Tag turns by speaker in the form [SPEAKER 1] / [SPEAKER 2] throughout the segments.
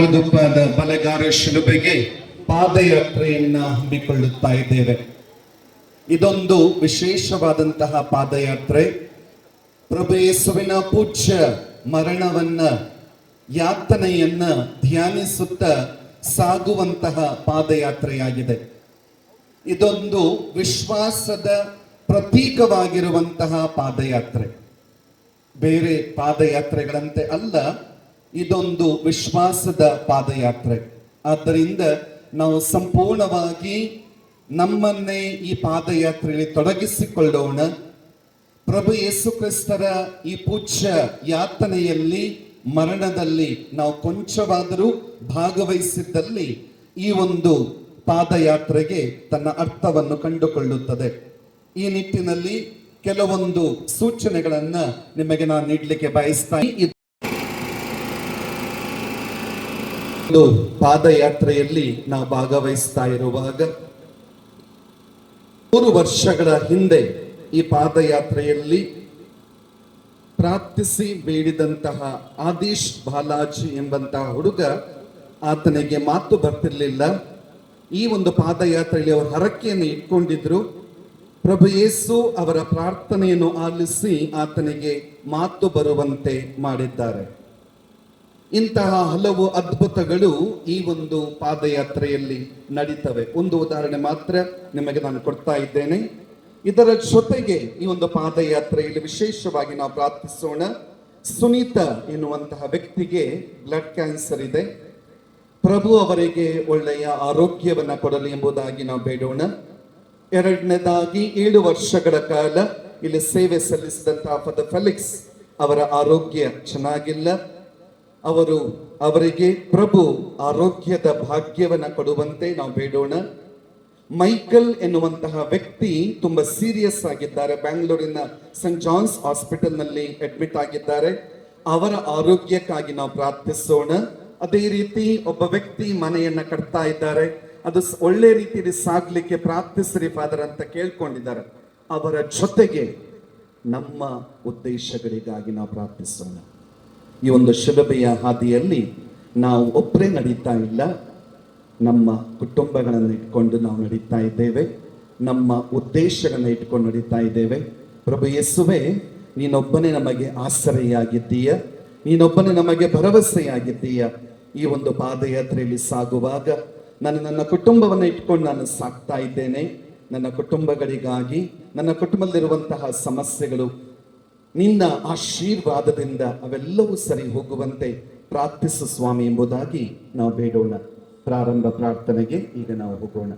[SPEAKER 1] ತಾಳಗುಪ್ಪದ ಬಲಗಾರ ಶಿಲುಬೆಗೆ ಪಾದಯಾತ್ರೆಯನ್ನ ಹಮ್ಮಿಕೊಳ್ಳುತ್ತಾ ಇದ್ದೇವೆ. ಇದೊಂದು ವಿಶೇಷವಾದಂತಹ ಪಾದಯಾತ್ರೆ. ಪ್ರಭು ಯೇಸುವಿನ ಪೂಜ್ಯ ಮರಣವನ್ನ, ಯಾತನೆಯನ್ನ ಧ್ಯಾನಿಸುತ್ತ ಸಾಗುವಂತಹ ಪಾದಯಾತ್ರೆಯಾಗಿದೆ. ಇದೊಂದು ವಿಶ್ವಾಸದ ಪ್ರತೀಕವಾಗಿರುವಂತಹ ಪಾದಯಾತ್ರೆ. ಬೇರೆ ಪಾದಯಾತ್ರೆಗಳಂತೆ ಅಲ್ಲ, ಇದೊಂದು ವಿಶ್ವಾಸದ ಪಾದಯಾತ್ರೆ. ಆದ್ದರಿಂದ ನಾವು ಸಂಪೂರ್ಣವಾಗಿ ನಮ್ಮನ್ನೇ ಈ ಪಾದಯಾತ್ರೆಯಲ್ಲಿ ತೊಡಗಿಸಿಕೊಳ್ಳೋಣ. ಪ್ರಭು ಯೇಸು ಕ್ರಿಸ್ತರ ಈ ಪೂಜ್ಯ ಯಾತನೆಯಲ್ಲಿ, ಮರಣದಲ್ಲಿ ನಾವು ಕೊಂಚವಾದರೂ ಭಾಗವಹಿಸಿದ್ದಲ್ಲಿ ಈ ಒಂದು ಪಾದಯಾತ್ರೆಗೆ ತನ್ನ ಅರ್ಥವನ್ನು ಕಂಡುಕೊಳ್ಳುತ್ತದೆ. ಈ ನಿಟ್ಟಿನಲ್ಲಿ ಕೆಲವೊಂದು ಸೂಚನೆಗಳನ್ನ ನಿಮಗೆ ನಾನು ನೀಡಲಿಕ್ಕೆ ಬಯಸ್ತಾ ಪಾದಯಾತ್ರೆಯಲ್ಲಿ ನಾವು ಭಾಗವಹಿಸ್ತಾ ಇರುವಾಗ 3 ವರ್ಷಗಳ ಹಿಂದೆ ಈ ಪಾದಯಾತ್ರೆಯಲ್ಲಿ ಪ್ರಾರ್ಥಿಸಿ ಬೇಡಿದಂತಹ ಆದೀಶ್ ಬಾಲಾಜಿ ಎಂಬಂತಹ ಹುಡುಗ, ಆತನಿಗೆ ಮಾತು ಬರ್ತಿರ್ಲಿಲ್ಲ. ಈ ಒಂದು ಪಾದಯಾತ್ರೆಯಲ್ಲಿ ಅವರು ಹರಕೆಯನ್ನು ಇಟ್ಕೊಂಡಿದ್ರು. ಪ್ರಭು ಯೇಸು ಅವರ ಪ್ರಾರ್ಥನೆಯನ್ನು ಆಲಿಸಿ ಆತನಿಗೆ ಮಾತು ಬರುವಂತೆ ಮಾಡಿದ್ದಾರೆ. ಇಂತಹ ಹಲವು ಅದ್ಭುತಗಳು ಈ ಒಂದು ಪಾದಯಾತ್ರೆಯಲ್ಲಿ ನಡೀತವೆ. ಒಂದು ಉದಾಹರಣೆ ಮಾತ್ರ ನಿಮಗೆ ನಾನು ಕೊಡ್ತಾ ಇದ್ದೇನೆ. ಇದರ ಜೊತೆಗೆ ಈ ಒಂದು ಪಾದಯಾತ್ರೆಯಲ್ಲಿ ವಿಶೇಷವಾಗಿ ನಾವು ಪ್ರಾರ್ಥಿಸೋಣ. ಸುನೀತಾ ಎನ್ನುವಂತಹ ವ್ಯಕ್ತಿಗೆ ಬ್ಲಡ್ ಕ್ಯಾನ್ಸರ್ ಇದೆ. ಪ್ರಭು ಅವರಿಗೆ ಒಳ್ಳೆಯ ಆರೋಗ್ಯವನ್ನ ಕೊಡಲಿ ಎಂಬುದಾಗಿ ನಾವು ಬೇಡೋಣ. ಎರಡನೇದಾಗಿ 7 ವರ್ಷಗಳ ಕಾಲ ಇಲ್ಲಿ ಸೇವೆ ಸಲ್ಲಿಸಿದಂತಹ ಫಾದರ್ ಫೆಲಿಕ್ಸ್ ಅವರ ಆರೋಗ್ಯ ಚೆನ್ನಾಗಿಲ್ಲ. ಅವರಿಗೆ ಪ್ರಭು ಆರೋಗ್ಯದ ಭಾಗ್ಯವನ್ನ ಕೊಡುವಂತೆ ನಾವು ಬೇಡೋಣ. ಮೈಕಲ್ ಎನ್ನುವಂತಹ ವ್ಯಕ್ತಿ ತುಂಬಾ ಸೀರಿಯಸ್ ಆಗಿದ್ದಾರೆ. ಬ್ಯಾಂಗ್ಳೂರಿನ ಸೆಂಟ್ ಜಾನ್ಸ್ ಹಾಸ್ಪಿಟಲ್ ನಲ್ಲಿ ಅಡ್ಮಿಟ್ ಆಗಿದ್ದಾರೆ. ಅವರ ಆರೋಗ್ಯಕ್ಕಾಗಿ ನಾವು ಪ್ರಾರ್ಥಿಸೋಣ. ಅದೇ ರೀತಿ ಒಬ್ಬ ವ್ಯಕ್ತಿ ಮನೆಯನ್ನ ಕಟ್ತಾ ಇದ್ದಾರೆ. ಅದು ಒಳ್ಳೆ ರೀತಿಯಲ್ಲಿ ಸಾಗ್ಲಿಕ್ಕೆ ಪ್ರಾರ್ಥಿಸ್ರಿ ಫಾದರ್ ಅಂತ ಕೇಳ್ಕೊಂಡಿದ್ದಾರೆ. ಅವರ ಜೊತೆಗೆ ನಮ್ಮ ಉದ್ದೇಶಗಳಿಗಾಗಿ ನಾವು ಪ್ರಾರ್ಥಿಸೋಣ. ಈ ಒಂದು ಶಿಲುಬೆಯ ಹಾದಿಯಲ್ಲಿ ನಾವು ಒಬ್ಬರೇ ನಡೀತಾ ಇಲ್ಲ, ನಮ್ಮ ಕುಟುಂಬಗಳನ್ನು ಇಟ್ಕೊಂಡು ನಾವು ನಡೀತಾ ಇದ್ದೇವೆ. ನಮ್ಮ ಉದ್ದೇಶಗಳನ್ನ ಇಟ್ಕೊಂಡು ನಡೀತಾ ಇದ್ದೇವೆ. ಪ್ರಭು ಯೇಸುವೆ, ನೀನೊಬ್ಬನೇ ನಮಗೆ ಆಸರೆಯಾಗಿದ್ದೀಯ, ನೀನೊಬ್ಬನೇ ನಮಗೆ ಭರವಸೆಯಾಗಿದ್ದೀಯ. ಈ ಒಂದು ಪಾದಯಾತ್ರೆಯಲ್ಲಿ ಸಾಗುವಾಗ ನನ್ನ ಕುಟುಂಬವನ್ನು ಇಟ್ಕೊಂಡು ನಾನು ಸಾಕ್ತಾ ಇದ್ದೇನೆ. ನನ್ನ ಕುಟುಂಬಗಳಿಗಾಗಿ, ನನ್ನ ಕುಟುಂಬದಲ್ಲಿರುವಂತಹ ಸಮಸ್ಯೆಗಳು ನಿನ್ನ ಆಶೀರ್ವಾದದಿಂದ ಅವೆಲ್ಲವೂ ಸರಿ ಹೋಗುವಂತೆ ಪ್ರಾರ್ಥಿಸು ಸ್ವಾಮಿ ಎಂಬುದಾಗಿ ನಾವು ಬೇಡೋಣ. ಪ್ರಾರಂಭ ಪ್ರಾರ್ಥನೆಗೆ ಈಗ ನಾವು ಹೋಗೋಣ.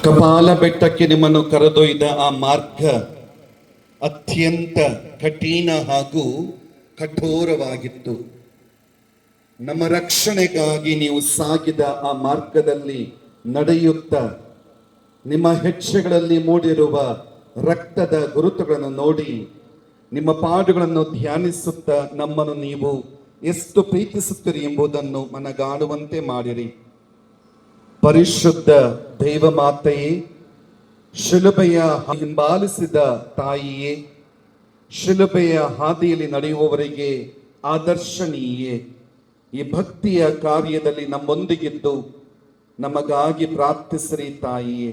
[SPEAKER 1] ಕಪಾಲ ಬೆಟ್ಟಕ್ಕೆ ನಿಮ್ಮನ್ನು ಕರೆದೊಯ್ದ ಆ ಮಾರ್ಗ ಅತ್ಯಂತ ಕಠಿಣ ಹಾಗೂ ಕಠೋರವಾಗಿತ್ತು. ನಮ್ಮ ರಕ್ಷಣೆಗಾಗಿ ನೀವು ಸಾಗಿದ ಆ ಮಾರ್ಗದಲ್ಲಿ ನಡೆಯುತ್ತಾ ನಿಮ್ಮ ಹೆಜ್ಜೆಗಳಲ್ಲಿ ಮೂಡಿರುವ ರಕ್ತದ ಗುರುತುಗಳನ್ನು ನೋಡಿ, ನಿಮ್ಮ ಪಾಡುಗಳನ್ನು ಧ್ಯಾನಿಸುತ್ತಾ ನಮ್ಮನ್ನು ನೀವು ಎಷ್ಟು ಪ್ರೀತಿಸುತ್ತೀರಿ ಎಂಬುದನ್ನು ಮನಗಾಣುವಂತೆ ಮಾಡಿರಿ. ಪರಿಶುದ್ಧ ದೈವ ಮಾತೆಯೇ, ಶಿಲುಬೆಯ ಹಿಂಬಾಲಿಸಿದ ತಾಯಿಯೇ, ಶಿಲುಬೆಯ ಹಾದಿಯಲ್ಲಿ ನಡೆಯುವವರಿಗೆ ಆದರ್ಶನೀಯೇ, ಈ ಭಕ್ತಿಯ ಕಾರ್ಯದಲ್ಲಿ ನಮ್ಮೊಂದಿಗಿದ್ದು ನಮಗಾಗಿ ಪ್ರಾರ್ಥಿಸಿರಿ ತಾಯಿಯೇ.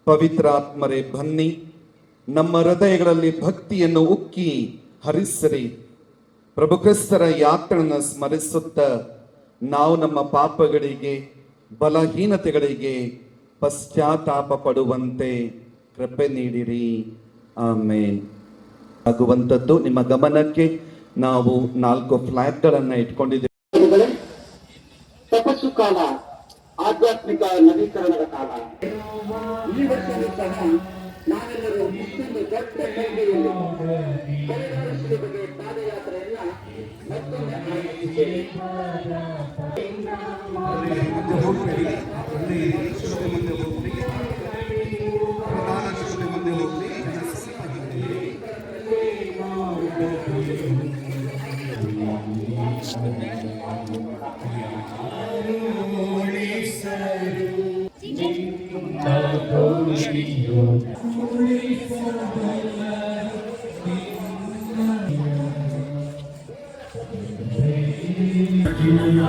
[SPEAKER 1] ಪವಿತ್ರಾತ್ಮರೇ ಬನ್ನಿ, ನಮ್ಮ ಹೃದಯಗಳಲ್ಲಿ ಭಕ್ತಿಯನ್ನು ಉಕ್ಕಿ ಹರಿಸಿರಿ. ಪ್ರಭು ಕ್ರಿಸ್ತರ ಯಾತ್ರೆಯನ್ನು ಸ್ಮರಿಸುತ್ತ ನಾವು ನಮ್ಮ ಪಾಪಗಳಿಗೆ, ಬಲಹೀನತೆಗಳಿಗೆ ಪಶ್ಚಾತ್ತಾಪ ಪಡುವಂತೆ ಕೃಪೆ ನೀಡಿರಿ. ಆಮೇನ್. ಆಗುವಂಥದ್ದು ನಿಮ್ಮ ಗಮನಕ್ಕೆ ನಾವು 4 ಫ್ಲಾಗ್ಗಳನ್ನು ಇಟ್ಕೊಂಡಿದ್ದೇವೆ.
[SPEAKER 2] ತಪಸ್ಸು ಕಾಲ, ಆಧ್ಯಾತ್ಮಿಕ ನವೀಕರಣದ ಕಾಲ. ಈ ವರ್ಷವೂ ಸಹ ನಾವೆಲ್ಲರೂ ಇಷ್ಟೊಂದು ದೊಡ್ಡ ಸಂಖ್ಯೆಯಲ್ಲಿ ಬಗ್ಗೆ ಪಾದಯಾತ್ರೆಯನ್ನ ಮತ್ತೊಮ್ಮೆ ಆರಂಭಿಸಿದ್ದೇವೆ.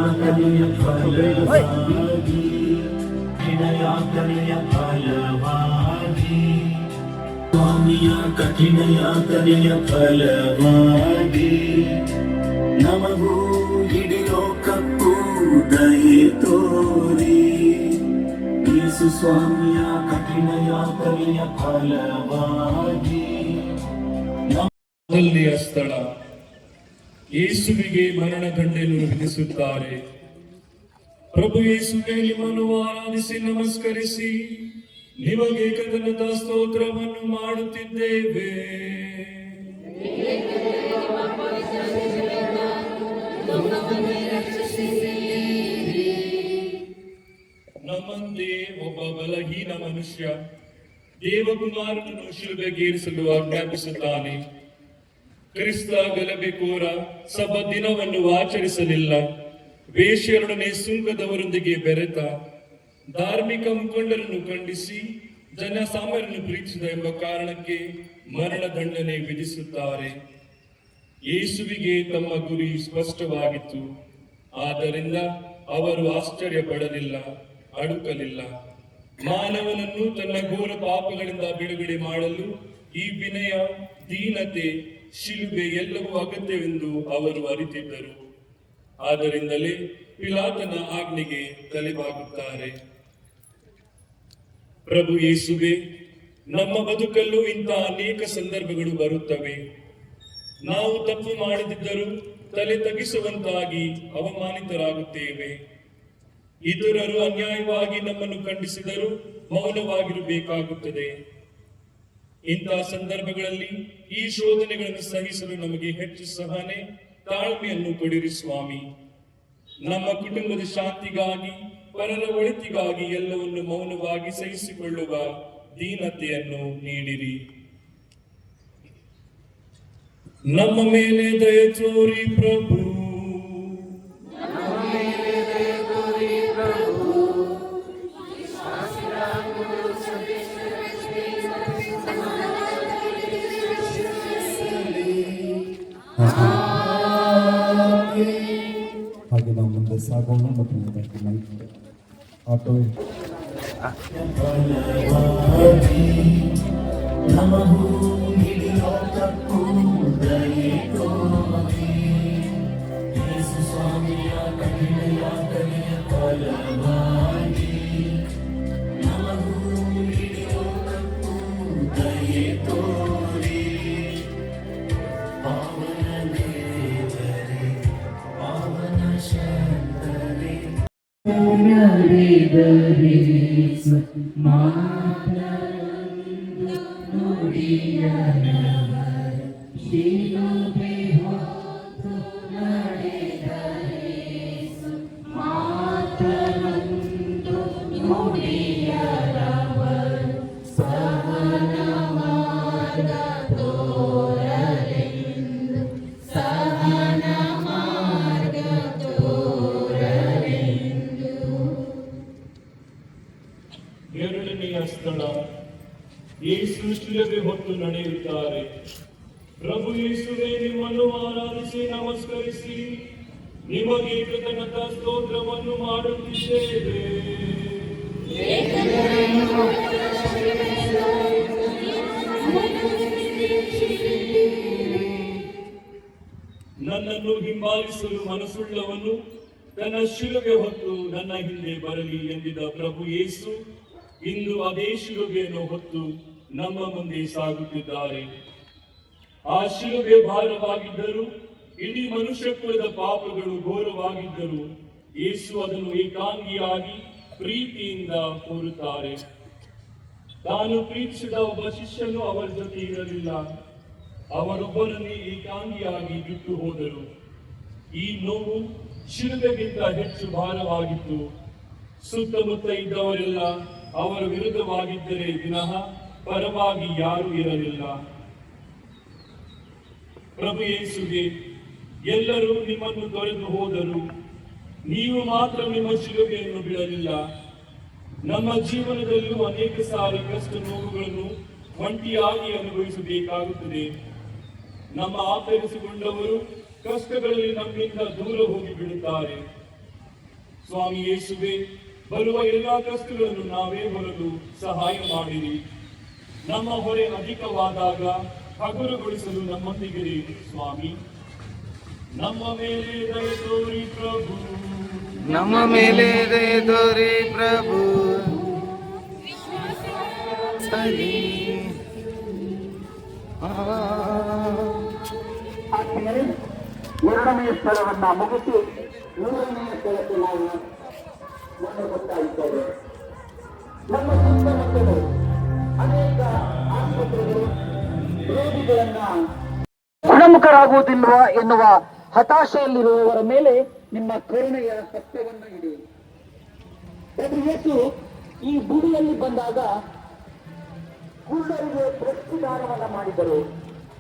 [SPEAKER 3] ಯಾತನೆಯ ಫಲವಾಗಿ ಯಾತನೆಯ ಫಲವಾಗಿ ಸ್ವಾಮಿಯ ಕಠಿಣ ಯಾತನೆಯ ಫಲವಾಗಿ ನಮಗೂ ಇಡೀ ಲೋಕಕ್ಕೂ ದಯೆ ತೋರಿ ಯೇಸು ಸ್ವಾಮಿಯ ಕಠಿಣ ಯಾತನೆಯ ಫಲವಾಗಿ
[SPEAKER 4] ಮೊದಲನೆಯ ಸ್ಥಳ ಯೇಸುವಿಗೆ ಮರಣದಂಡನೆಯನ್ನು ವಿಧಿಸುತ್ತಾರೆ. ಪ್ರಭು ಯೇಸುವೆ, ನಿಮ್ಮನ್ನು ಆರಾಧಿಸಿ ನಮಸ್ಕರಿಸಿ ನಿಮಗೆ ಕೃತಜ್ಞತಾ ಸ್ತೋತ್ರವನ್ನು ಮಾಡುತ್ತಿದ್ದೇವೆ. ನಮ್ಮಂತೆ ಒಬ್ಬ ಬಲಹೀನ ಮನುಷ್ಯ ದೇವಕುಮಾರನನ್ನು ಶಿಲುಬೆಗೇರಿಸಲು ಆಜ್ಞಾಪಿಸುತ್ತಾನೆ. ಕ್ರಿಸ್ತ ಗಲಭೆಕೋರ ಸಭ ದಿನವನ್ನು ಆಚರಿಸಲಿಲ್ಲ. ವೇಶ್ಯರೊಡನೆ ಸುಂಕದವರೊಂದಿಗೆ ಬೆರೆತ, ಧಾರ್ಮಿಕ ಮುಖಂಡರನ್ನು ಖಂಡಿಸಿ ಜನಸಾಮಾನ್ಯರನ್ನು ಪ್ರೀತಿಸಿದ ಎಂಬ ಕಾರಣಕ್ಕೆ ಮರಣದಂಡನೆ ವಿಧಿಸುತ್ತಾರೆ. ಯೇಸುವಿಗೆ ತಮ್ಮ ಗುರಿ ಸ್ಪಷ್ಟವಾಗಿತ್ತು. ಆದ್ದರಿಂದ ಅವರು ಆಶ್ಚರ್ಯ ಪಡಲಿಲ್ಲ, ಅಡುಕಲಿಲ್ಲ. ಮಾನವನನ್ನು ತನ್ನ ಘೋರ ಪಾಪಗಳಿಂದ ಬಿಡುಗಡೆ ಮಾಡಲು ಈ ವಿನಯ, ದೀನತೆ, ಶಿಲುಬೆ ಎಲ್ಲವೂ ಅಗತ್ಯವೆಂದು ಅವರು ಅರಿತಿದ್ದರು. ಆದ್ದರಿಂದಲೇ ಪಿಲಾತನ ಆಜ್ಞೆಗೆ ತಲೆಬಾಗುತ್ತಾರೆ. ಪ್ರಭು ಯೇಸುವೆ, ನಮ್ಮ ಬದುಕಲ್ಲೂ ಇಂಥ ಅನೇಕ ಸಂದರ್ಭಗಳು ಬರುತ್ತವೆ. ನಾವು ತಪ್ಪು ಮಾಡದಿದ್ದರೂ ತಲೆ ತಗ್ಗಿಸುವಂತಾಗಿ ಅವಮಾನಿತರಾಗುತ್ತೇವೆ. ಇತರರು ಅನ್ಯಾಯವಾಗಿ ನಮ್ಮನ್ನು ಖಂಡಿಸಿದರೂ ಮೌನವಾಗಿರಬೇಕಾಗುತ್ತದೆ. ಇಂತಹ ಸಂದರ್ಭಗಳಲ್ಲಿ ಈ ಶೋಧನೆಗಳನ್ನು ಸಹಿಸಲು ನಮಗೆ ಹೆಚ್ಚು ಸಹನೆ, ತಾಳ್ಮೆಯನ್ನು ಕೊಡಿರಿ ಸ್ವಾಮಿ. ನಮ್ಮ ಕುಟುಂಬದ ಶಾಂತಿಗಾಗಿ, ಪರರ ಒಳಿತಿಗಾಗಿ ಎಲ್ಲವನ್ನು ಮೌನವಾಗಿ ಸಹಿಸಿಕೊಳ್ಳುವ ದೀನತೆಯನ್ನು ನೀಡಿರಿ. ನಮ್ಮ ಮೇಲೆ ದಯ ತೋರಿ ಪ್ರಭು.
[SPEAKER 5] ಹಾಗೆ ನಾವು ಮುಂದೆ ಸಾಗೋಣ ಮತ್ತು ಆಟೋ
[SPEAKER 3] ನಮಗೂ ಇಡೀ ಲೋಕಕ್ಕೂ ದಯೆ ತೋರಿ ಯೇಸು ಸ್ವಾಮಿಯ ಕಠಿಣ ಯಾತನೆಯ ಫಲವಾಗಿ ನಮಗೂ ಇಡೀ ಲೋಕಕ್ಕೂ ದಯೆ ತೋರಿ ಪಾವನ ದೇವರೇ, ಪಾವನ ಶಂಕರೇ
[SPEAKER 4] ಎರಡನೆಯ ಸ್ಥಳ ಯೇಸು ಶಿಲುಬೆ ಹೊತ್ತು ನಡೆಯುತ್ತಾರೆ. ಪ್ರಭು ಯೇಸುವೆ, ನಿಮ್ಮನ್ನು ಆರಾಧಿಸಿ ನಮಸ್ಕರಿಸಿ ನಿಮಗೆ ಕೃತಜ್ಞತಾ ಸ್ತೋತ್ರವನ್ನು ಮಾಡುತ್ತಿದ್ದೇವೆ. ನನ್ನನ್ನು ಹಿಂಬಾಲಿಸಲು ಮನಸ್ಸುಳ್ಳವನು ತನ್ನ ಶಿಲುಬೆ ಹೊತ್ತು ನನ್ನ ಹಿಂದೆ ಬರಲಿ ಎಂದಿದ್ದ ಪ್ರಭು ಯೇಸು ಇಂದು ಅದೇ ಶಿಲುಬೆಯನ್ನು ಹೊತ್ತು ನಮ್ಮ ಮುಂದೆ ಸಾಗುತ್ತಿದ್ದಾರೆ. ಆ ಶಿಲುಬೆ ಭಾರವಾಗಿದ್ದರೂ, ಇಡೀ ಮನುಷ್ಯ ಕುಲದ ಪಾಪಗಳು ಘೋರವಾಗಿದ್ದರೂ ಯೇಸು ಅದನ್ನು ಏಕಾಂಗಿಯಾಗಿ ಪ್ರೀತಿಯಿಂದ ಹೊರುತ್ತಾರೆ. ತಾನು ಪ್ರೀತಿಸಿದ ಒಬ್ಬ ಶಿಷ್ಯನು ಅವರ ಜೊತೆ ಇರಲಿಲ್ಲ. ಅವರೊಬ್ಬರನ್ನೇ ಏಕಾಂಗಿಯಾಗಿ ಬಿಟ್ಟು ಹೋದರು. ಈ ನೋವು ಶಿಲುಬೆಗಿಂತ ಹೆಚ್ಚು ಭಾರವಾಗಿತ್ತು. ಸುತ್ತಮುತ್ತ ಇದ್ದವರೆಲ್ಲ ಅವರ ವಿರುದ್ಧವಾಗಿದ್ದರೆ ವಿನಃ ಪರವಾಗಿ ಯಾರೂ ಇರಲಿಲ್ಲ. ಪ್ರಭು ಯೇಸುವೆ, ಎಲ್ಲರೂ ನಿಮ್ಮನ್ನು ತೊರೆದು ಹೋದರು, ನೀವು ಮಾತ್ರ ನಿಮ್ಮ ಶಿಲುಬೆಯನ್ನು ಬಿಡಲಿಲ್ಲ. ನಮ್ಮ ಜೀವನದಲ್ಲೂ ಅನೇಕ ಸಾರಿ ಕಷ್ಟ ನೋವುಗಳನ್ನು ಒಂಟಿಯಾಗಿ ಅನುಭವಿಸಬೇಕಾಗುತ್ತದೆ. ನಮ್ಮ ಆತರಿಸಿಕೊಂಡವರು ಕಷ್ಟಗಳಲ್ಲಿ ನಮ್ಮಿಂದ ದೂರ ಹೋಗಿ ಬಿಡುತ್ತಾರೆ. ಸ್ವಾಮಿ ಯೇಸುವೆ, ಬರುವ ಎಲ್ಲಾ ಕಷ್ಟಗಳನ್ನು ನಾವೇ ಹೊರಲು ಸಹಾಯ ಮಾಡಿರಿ. ನಮ್ಮ ಹೊರೆ ಅಧಿಕವಾದಾಗ ಹಗುರಗೊಳಿಸಲು ನಮ್ಮೊಂದಿಗಿರಿ ಸ್ವಾಮಿ. ನಮ್ಮ ಮೇಲೆ ದಯೆ ತೋರಿ ಪ್ರಭು,
[SPEAKER 6] ನಮ್ಮ ಮೇಲೆ ದಯೆ ತೋರಿ ಪ್ರಭು. ಸರಿ.
[SPEAKER 2] ಆದ್ಮೇಲೆ ಎರಡನೆಯ ಸ್ಥಳವನ್ನ ಮುಗಿಸಿ ಮೂರನೆಯ ಸ್ಥಳಕ್ಕೆ ನಾವು ಮುಂದೆ ಇದ್ದೇವೆ. ನಮ್ಮ ಸುತ್ತಮುತ್ತಲು ಅನೇಕ ಆಸ್ಪತ್ರೆಗಳು ರೋಗಿಗಳನ್ನ ಗುಣಮುಖರಾಗುವುದಿಲ್ವಾ ಎನ್ನುವ ಹತಾಶೆಯಲ್ಲಿರುವವರ ಮೇಲೆ ನಿಮ್ಮ ಕರುಣೆಯ ಹಸ್ತವನ್ನು ಇಡಿ. ಪ್ರಭು ಯೇಸು ಈ ಭೂಮಿಯಲ್ಲಿ ಬಂದಾಗ ಕುರುಡರಿಗೆ ದೃಷ್ಟಿದಾನವನ್ನ ಮಾಡಿದರು,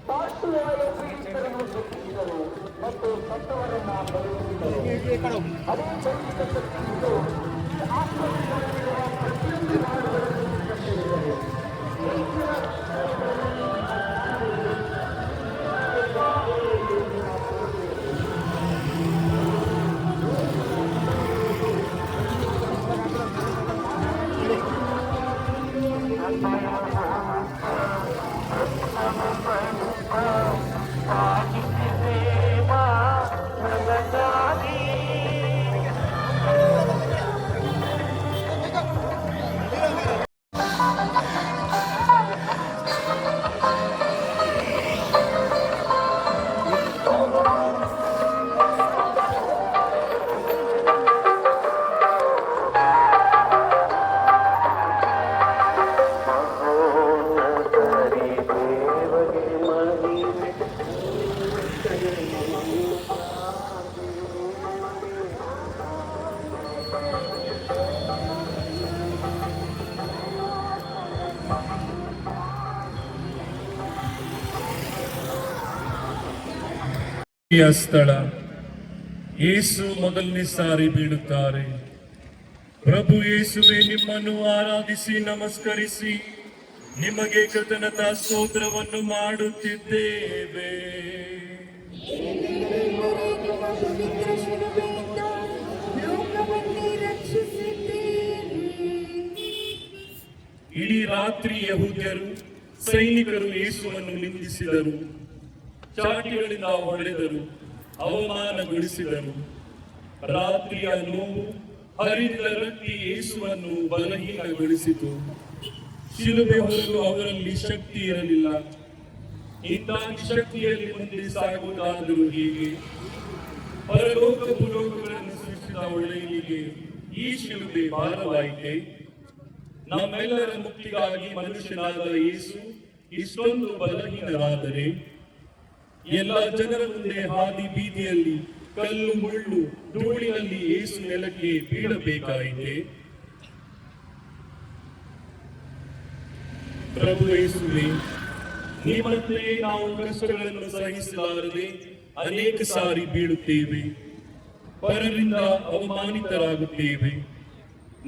[SPEAKER 2] ಪಾರ್ಶ್ವವಾಯು ಪೀಡಿತರನ್ನು ಗುರುತಿಸಿದರು ಮತ್ತು ಸತ್ತವರನ್ನ ಬರೆಯುತ್ತಿದ್ದರು. ಅದೇ ದೈವಿಕ ಶಕ್ತಿಯಿದ್ದು ಈ ಆಸ್ಪತ್ರೆಗಳಲ್ಲಿರುವ ಪ್ರತಿಯೊಂದು ನಾಡುಗಳಲ್ಲಿ ಕಂಡುಹಿಡಿದರು.
[SPEAKER 4] ಸ್ಥಳ ಯೇಸು ಮೊದಲನೇ ಸಾರಿ ಬೀಳುತ್ತಾರೆ. ಪ್ರಭು ಯೇಸುವೆ, ನಿಮ್ಮನ್ನು ಆರಾಧಿಸಿ ನಮಸ್ಕರಿಸಿ ನಿಮಗೆ ಕೃತಜ್ಞತಾ ಸ್ತೋತ್ರವನ್ನು ಮಾಡುತ್ತಿದ್ದೇವೆ. ಇಡೀ ರಾತ್ರಿ ಯೆಹೂದ್ಯರು ಸೈನಿಕರು ಯೇಸುವನ್ನು ನಿಂದಿಸಿದರು, ಚಾಟಿಗಳಿಂದ ಹೊಡೆದರು, ಅವಮಾನಗೊಳಿಸಿದರು. ರಾತ್ರಿಯ ನೋವು ಹರಿದ ರಕ್ತಿ ಯೇಸುವನ್ನು ಬಲಹೀನಗೊಳಿಸಿತು. ಶಿಲುಬೆ ಹೊರಲು ಅವರಲ್ಲಿ ಶಕ್ತಿ ಇರಲಿಲ್ಲ. ಇಂಥ ಶಕ್ತಿಯಲ್ಲಿ ಮುಂದೆ ಸಾಗುವುದಾದರೂ ಹೀಗೆ? ಪರಲೋಕ ಭೂಲೋಕಗಳನ್ನು ಸೃಷ್ಟಿಸಿದ ಒಳ್ಳೆಯನಿಗೆ ಈ ಶಿಲುಬೆ ಭಾರವಾಯಿತೆ? ನಮ್ಮೆಲ್ಲರ ಮುಕ್ತಿಗಾಗಿ ಮನುಷ್ಯನಾದ ಯೇಸು ಇಷ್ಟೊಂದು ಬಲಹೀನರಾದರೆ ಎಲ್ಲ ಜನರ ಮುಂದೆ ಹಾದಿ ಬೀದಿಯಲ್ಲಿ ಕಲ್ಲು ಮುಳ್ಳು ಧೂಳಿನಲ್ಲಿ ಯೇಸು ನೆಲಕ್ಕೆ ಬೀಳಬೇಕಾಯಿತೆ? ಪ್ರಭು ಯೇಸುವೆ, ನಿಮ್ಮಂತೆ ನಾವು ಕಷ್ಟಗಳನ್ನು ಸಹಿಸಲಾರದೆ ಅನೇಕ ಸಾರಿ ಬೀಳುತ್ತೇವೆ, ಪರರಿಂದ ಅವಮಾನಿತರಾಗುತ್ತೇವೆ.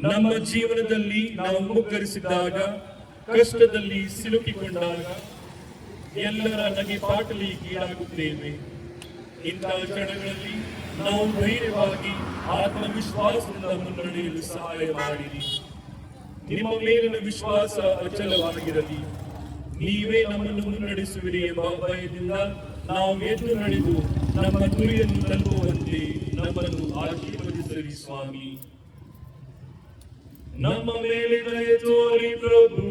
[SPEAKER 4] ನಮ್ಮ ಜೀವನದಲ್ಲಿ ನಾವು ಮುಗ್ಗರಿಸಿದಾಗ, ಕಷ್ಟದಲ್ಲಿ ಸಿಲುಕಿಕೊಂಡಾಗ ಎಲ್ಲರ ನಗೆ ಪಾಟಲಿಗೀಡಾಗುತ್ತೇವೆ. ಇಂತಹ ಕ್ಷಣಗಳಲ್ಲಿ ನಾವು ಧೈರ್ಯವಾಗಿ ಆತ್ಮವಿಶ್ವಾಸದಿಂದ ಮುನ್ನಡೆಯಲು ಸಹಾಯ ಮಾಡಿರಿ. ನಿಮ್ಮ ಮೇಲಿನ ವಿಶ್ವಾಸ ಅಚಲವಾಗಿರಲಿ. ನೀವೇ ನಮ್ಮನ್ನು ಮುನ್ನಡೆಸುವಿರಿ ಎಂಬ ಭಯದಿಂದ ನಾವು ಎದ್ದು ನಡೆದು ನಮ್ಮ ಗುರಿಯನ್ನು ತಲುಪುವಂತೆ ನಮ್ಮನ್ನು ಆಶೀರ್ವದಿಸಲಿ ಸ್ವಾಮಿ. ನಮ್ಮ ಮೇಲೆ ದಯೆ ತೋರಿ ಪ್ರಭು.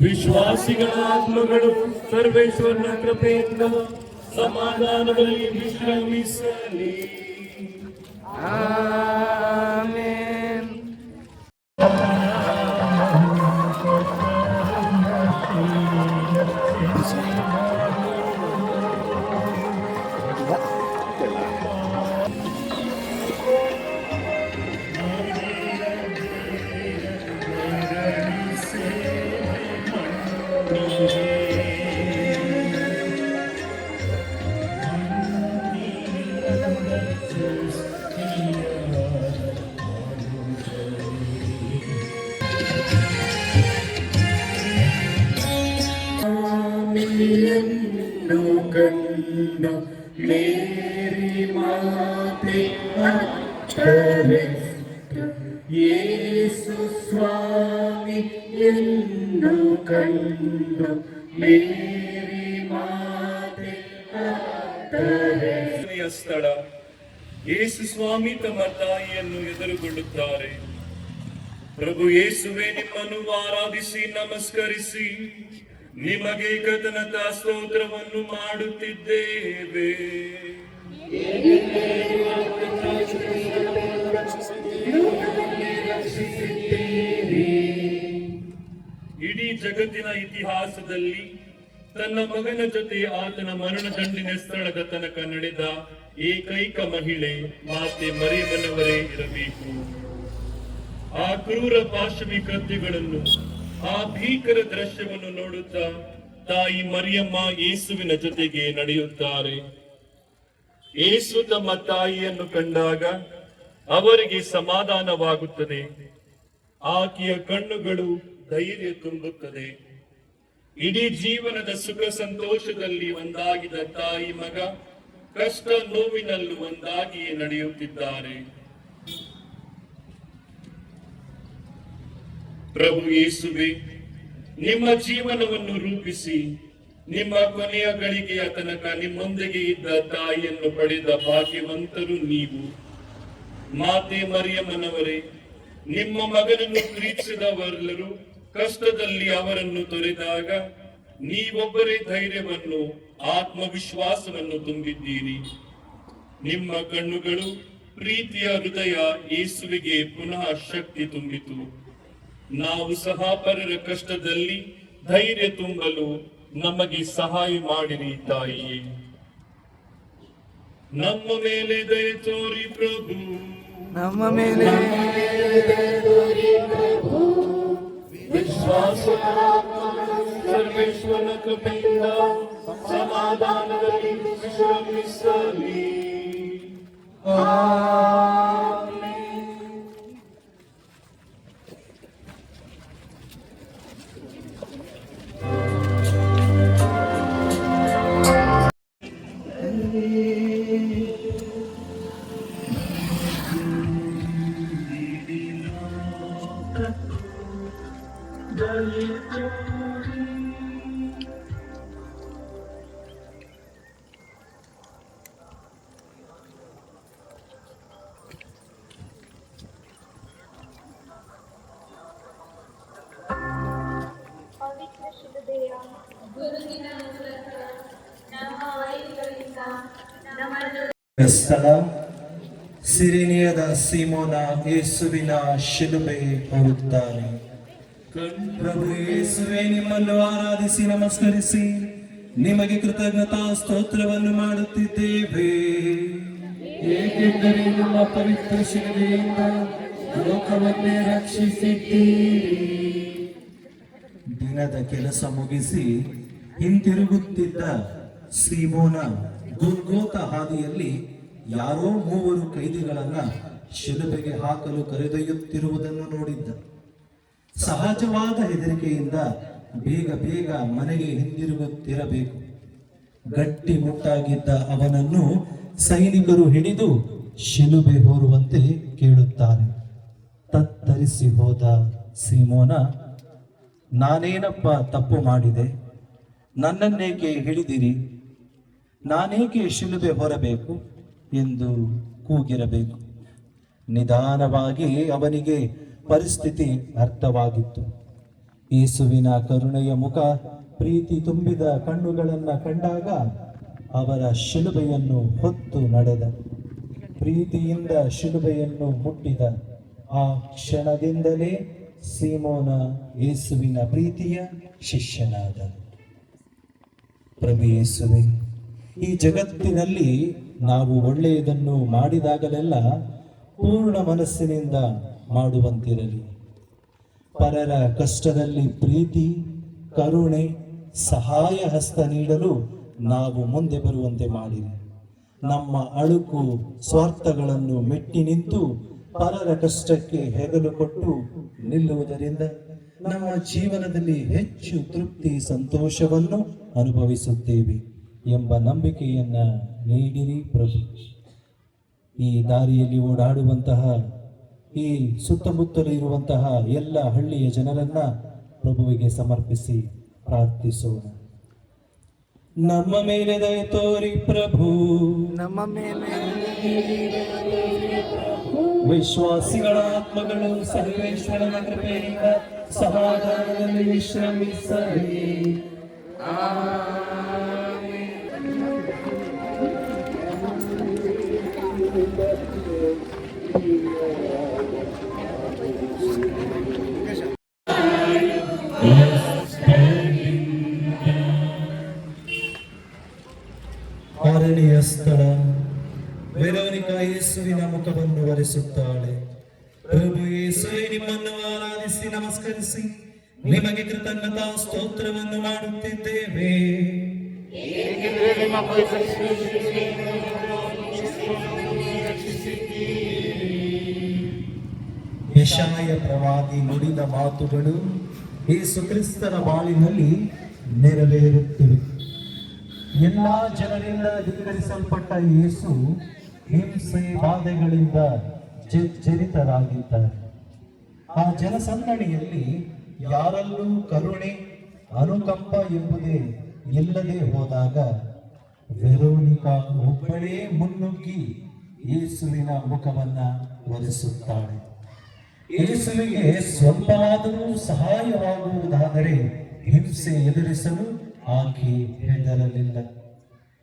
[SPEAKER 4] ವಿಶ್ವಾಸಿಗಳ ಆತ್ಮಗಳು ಸರ್ವೇಶ್ವರನ ಕೃಪೆಯಿಂದ ಸಮಾಧಾನದಲ್ಲಿ ವಿಶ್ರಮಿಸಲಿ.
[SPEAKER 6] ಆಮೆನ್.
[SPEAKER 4] ಕಂಡ
[SPEAKER 3] ಮೇರಿ ಮಾತೆ ಅತ್ತರೆ ಯೇಸು ಸ್ವಾಮಿ ಎಂದು ಕಂಡು ಮೇರಿ ಮಾತೆ ಅತ್ತರೆ
[SPEAKER 4] ಸ್ಥಳ ಯೇಸು ಸ್ವಾಮಿ ತಮ್ಮ ತಾಯಿಯನ್ನು ಎದುರುಗೊಳ್ಳುತ್ತಾರೆ. ಪ್ರಭು ಯೇಸುವೆ, ನಿಮ್ಮನ್ನು ಆರಾಧಿಸಿ ನಮಸ್ಕರಿಸಿ ನಿಮಗೆ ಕೃತಜ್ಞತ ಸ್ತೋತ್ರವನ್ನು ಮಾಡುತ್ತಿದ್ದೇವೆ. ಇಡೀ ಜಗತ್ತಿನ ಇತಿಹಾಸದಲ್ಲಿ ತನ್ನ ಮಗನ ಜೊತೆ ಆತನ ಮರಣದಂಡನೆ ಸ್ಥಳದ ತನಕ ನಡೆದ ಏಕೈಕ ಮಹಿಳೆ ಮಾತೆ ಮರಿಯಮ್ಮನವರೇ ಇರಬೇಕು. ಆ ಕ್ರೂರ ಪಾಶವಿ ಕೃತ್ಯಗಳನ್ನು, ಆ ಭೀಕರ ದೃಶ್ಯವನ್ನು ನೋಡುತ್ತಾ ತಾಯಿ ಮರಿಯಮ್ಮ ಯೇಸುವಿನ ಜೊತೆಗೆ ನಡೆಯುತ್ತಾರೆ. ಯೇಸು ತಮ್ಮ ತಾಯಿಯನ್ನು ಕಂಡಾಗ ಅವರಿಗೆ ಸಮಾಧಾನವಾಗುತ್ತದೆ. ಆಕೆಯ ಕಣ್ಣುಗಳು ಧೈರ್ಯ ತುಂಬುತ್ತದೆ. ಇಡೀ ಜೀವನದ ಸುಖ ಸಂತೋಷದಲ್ಲಿ ಒಂದಾಗಿದ್ದ ತಾಯಿ ಮಗ ಕಷ್ಟ ನೋವಿನಲ್ಲೂ ಒಂದಾಗಿಯೇ ನಡೆಯುತ್ತಿದ್ದಾರೆ. ಪ್ರಭು ಯೇಸುವೆ, ನಿಮ್ಮ ಜೀವನವನ್ನು ರೂಪಿಸಿ ನಿಮ್ಮ ಕೊನೆಯ ಗಳಿಗೆಯ ತನಕ ನಿಮ್ಮೊಂದಿಗೆ ಇದ್ದ ತಾಯಿಯನ್ನು ಪಡೆದ ಭಾಗ್ಯವಂತರು ನೀವು. ಮಾತೆ ಮರಿಯಮ್ಮನವರೇ, ನಿಮ್ಮ ಮಗನನ್ನು ಪ್ರೀತಿಸಿದವರೆಲ್ಲರೂ ಕಷ್ಟದಲ್ಲಿ ಅವರನ್ನು ತೊರೆದಾಗ ನೀವೊಬ್ಬರೇ ಧೈರ್ಯವನ್ನು, ಆತ್ಮವಿಶ್ವಾಸವನ್ನು ತುಂಬಿದ್ದೀರಿ. ನಿಮ್ಮ ಕಣ್ಣುಗಳು, ಪ್ರೀತಿಯ ಹೃದಯ ಯೇಸುವಿಗೆ ಪುನಃ ಶಕ್ತಿ ತುಂಬಿತು. ನಾವು ಸಹ ಪರರ ಕಷ್ಟದಲ್ಲಿ ಧೈರ್ಯ ತುಂಬಲು ನಮಗೆ ಸಹಾಯ ಮಾಡಿರಿ ತಾಯಿಯೇ. ನಮ್ಮ ಮೇಲೆ ದಯೆ ತೋರಿ ಪ್ರಭು,
[SPEAKER 6] ನಮ್ಮ ಮೇಲೆ
[SPEAKER 3] ವಿಶ್ವಾಸ ಸರ್ವೇಶ್ವರನ ಕೃಪೆಯಿಂದ ಸಮಾಧಾನದಲ್ಲಿ ವಿಶ್ರಮಿಸಲಿ.
[SPEAKER 7] ಪವಿತ್ರ ಶಿಲುಬೆಯ ಗುರುವಿನ ಮೂಲಕ ನಮ್ಮ ವೈರಿಗಳಿಂದ ನಮ್ಮನ್ನು
[SPEAKER 5] ಸ್ಥಳ ಸಿರಿನಿಯದ ಸೀಮೋನ ಯೇಸುವಿನ ಶಿಲುಬೆ ಹೊರುತ್ತಾನೆ. ಪ್ರಭು ಯೇಸುವೆ, ನಿಮ್ಮನ್ನು ಆರಾಧಿಸಿ ನಮಸ್ಕರಿಸಿ ನಿಮಗೆ ಕೃತಜ್ಞತಾ ಸ್ತೋತ್ರವನ್ನು ಮಾಡುತ್ತಿದ್ದೇವೆ.
[SPEAKER 3] ಏಕೆಂದರೆ ನಿಮ್ಮ ಪವಿತ್ರ ಶಿಲುಬೆಯಿಂದ ಲೋಕವನ್ನೇ ರಕ್ಷಿಸಿದ್ದೀರಿ.
[SPEAKER 5] ದಿನದ ಕೆಲಸ ಮುಗಿಸಿ ಹಿಂತಿರುಗುತ್ತಿದ್ದ ಸೀಮೋನ ಗುಲ್ಗೋತ ಹಾದಿಯಲ್ಲಿ ಯಾರೋ 3 ಕೈದಿಗಳನ್ನ ಶಿಲುಬೆಗೆ ಹಾಕಲು ಕರೆದೊಯ್ಯುತ್ತಿರುವುದನ್ನು ನೋಡಿದ್ದ. ಸಹಜವಾದ ಹೆದರಿಕೆಯಿಂದ ಬೇಗ ಬೇಗ ಮನೆಗೆ ಹಿಂದಿರುಗುತ್ತಿರಬೇಕು. ಗಟ್ಟಿ ಮುಟ್ಟಾಗಿದ್ದ ಅವನನ್ನು ಸೈನಿಕರು ಹಿಡಿದು ಶಿಲುಬೆ ಹೊರುವಂತೆ ಕೇಳುತ್ತಾರೆ. ತತ್ತರಿಸಿ ಹೋದ ಸೀಮೋನ, ನಾನೇನಪ್ಪ ತಪ್ಪು ಮಾಡಿದೆ? ನನ್ನನ್ನೇಕೆ ಹಿಡಿದಿರಿ? ನಾನೇಕೆ ಶಿಲುಬೆ ಹೊರಬೇಕು ಎಂದು ಕೂಗಿರಬೇಕು. ನಿಧಾನವಾಗಿ ಅವನಿಗೆ ಪರಿಸ್ಥಿತಿ ಅರ್ಥವಾಗಿತ್ತು. ಯೇಸುವಿನ ಕರುಣೆಯ ಮುಖ, ಪ್ರೀತಿ ತುಂಬಿದ ಕಣ್ಣುಗಳನ್ನು ಕಂಡಾಗ ಅವರ ಶಿಲುಬೆಯನ್ನು ಹೊತ್ತು ನಡೆದ. ಪ್ರೀತಿಯಿಂದ ಶಿಲುಬೆಯನ್ನು ಮುಟ್ಟಿದ ಆ ಕ್ಷಣದಿಂದಲೇ ಸೀಮೋನ ಯೇಸುವಿನ ಪ್ರೀತಿಯ ಶಿಷ್ಯನಾದ. ಪ್ರಭು ಯೇಸುವೆ, ಈ ಜಗತ್ತಿನಲ್ಲಿ ನಾವು ಒಳ್ಳೆಯದನ್ನು ಮಾಡಿದಾಗಲೆಲ್ಲ ಪೂರ್ಣ ಮನಸ್ಸಿನಿಂದ ಮಾಡುವಂತಿರಲಿ. ಪರರ ಕಷ್ಟದಲ್ಲಿ ಪ್ರೀತಿ, ಕರುಣೆ, ಸಹಾಯ ಹಸ್ತ ನೀಡಲು ನಾವು ಮುಂದೆ ಬರುವಂತೆ ಮಾಡಿರಿ. ನಮ್ಮ ಅಳುಕು ಸ್ವಾರ್ಥಗಳನ್ನು ಮೆಟ್ಟಿ ನಿಂತು ಪರರ ಕಷ್ಟಕ್ಕೆ ಹೆಗಲು ಕೊಟ್ಟು ನಿಲ್ಲುವುದರಿಂದ ನಮ್ಮ ಜೀವನದಲ್ಲಿ ಹೆಚ್ಚು ತೃಪ್ತಿ, ಸಂತೋಷವನ್ನು ಅನುಭವಿಸುತ್ತೇವೆ. ಎಂಬ ನಂಬಿಕೆಯನ್ನ ನೀಡಿರಿ ಪ್ರಭು. ಈ ದಾರಿಯಲ್ಲಿ ಓಡಾಡುವಂತಹ ಈ ಸುತ್ತಮುತ್ತಲು ಇರುವಂತಹ ಎಲ್ಲ ಹಳ್ಳಿಯ ಜನರನ್ನ ಪ್ರಭುವಿಗೆ ಸಮರ್ಪಿಸಿ ಪ್ರಾರ್ಥಿಸೋಣ. ನಮ್ಮ ಮೇಲೆ ದಯೆ ತೋರಿ ಪ್ರಭು,
[SPEAKER 6] ನಮ್ಮ ಮೇಲೆ
[SPEAKER 5] ವಿಶ್ವಾಸಿಗಳ ಆತ್ಮಗಳು ಸರ್ವೇಶ್ವರನ ಕೃಪೆಯಿಂದ ಸಮಾಧಾನದಲ್ಲಿ ವಿಶ್ರಮಿಸಲಿ. ಆರನೆಯ ಸ್ಥಳ, ವೆರೋನಿಕಾ ಯೇಸುವಿನ ಮುಖವನ್ನು ಒರೆಸುತ್ತಾಳೆ. ಪ್ರಭು ಯೇಸುವೆ, ನಿಮ್ಮನ್ನು ಆರಾಧಿಸಿ ನಮಸ್ಕರಿಸಿ ನಿಮಗೆ ಕೃತಜ್ಞತಾ ಸ್ತೋತ್ರವನ್ನು ಮಾಡುತ್ತಿದ್ದೇವೆ. ಯೆಶಾಯ ಪ್ರವಾದಿ ನುಡಿದ ಮಾತುಗಳು ಯೇಸು ಕ್ರಿಸ್ತನ ಬಾಳಿನಲ್ಲಿ ನೆರವೇರುತ್ತಿವೆ. ಎಲ್ಲಾ ಜನರಿಂದ ಧಿಕ್ಕರಿಸಲ್ಪಟ್ಟ ಯೇಸು ಹಿಂಸೆ ಬಾಧೆಗಳಿಂದ ಜರ್ಜರಿತರಾಗಿದ್ದಾರೆ. ಆ ಜನಸಂದಣಿಯಲ್ಲಿ ಯಾರಲ್ಲೂ ಕರುಣೆ ಅನುಕಂಪ ಎಂಬುದೇ ಇಲ್ಲದೆ ಹೋದಾಗ ವೆರೋನಿಕಾ ಒಬ್ಬಳೇ ಮುನ್ನುಗ್ಗಿ ಯೇಸುವಿನ ಮುಖವನ್ನ ಒರೆಸುತ್ತಾಳೆ. ಯೇಸುವಿಗೆ ಸ್ವಲ್ಪವಾದರೂ ಸಹಾಯವಾಗುವುದಾದರೆ ಹಿಂಸೆ ಎದುರಿಸಲು ಆಕೆ ಹೆದರಲಿಲ್ಲ.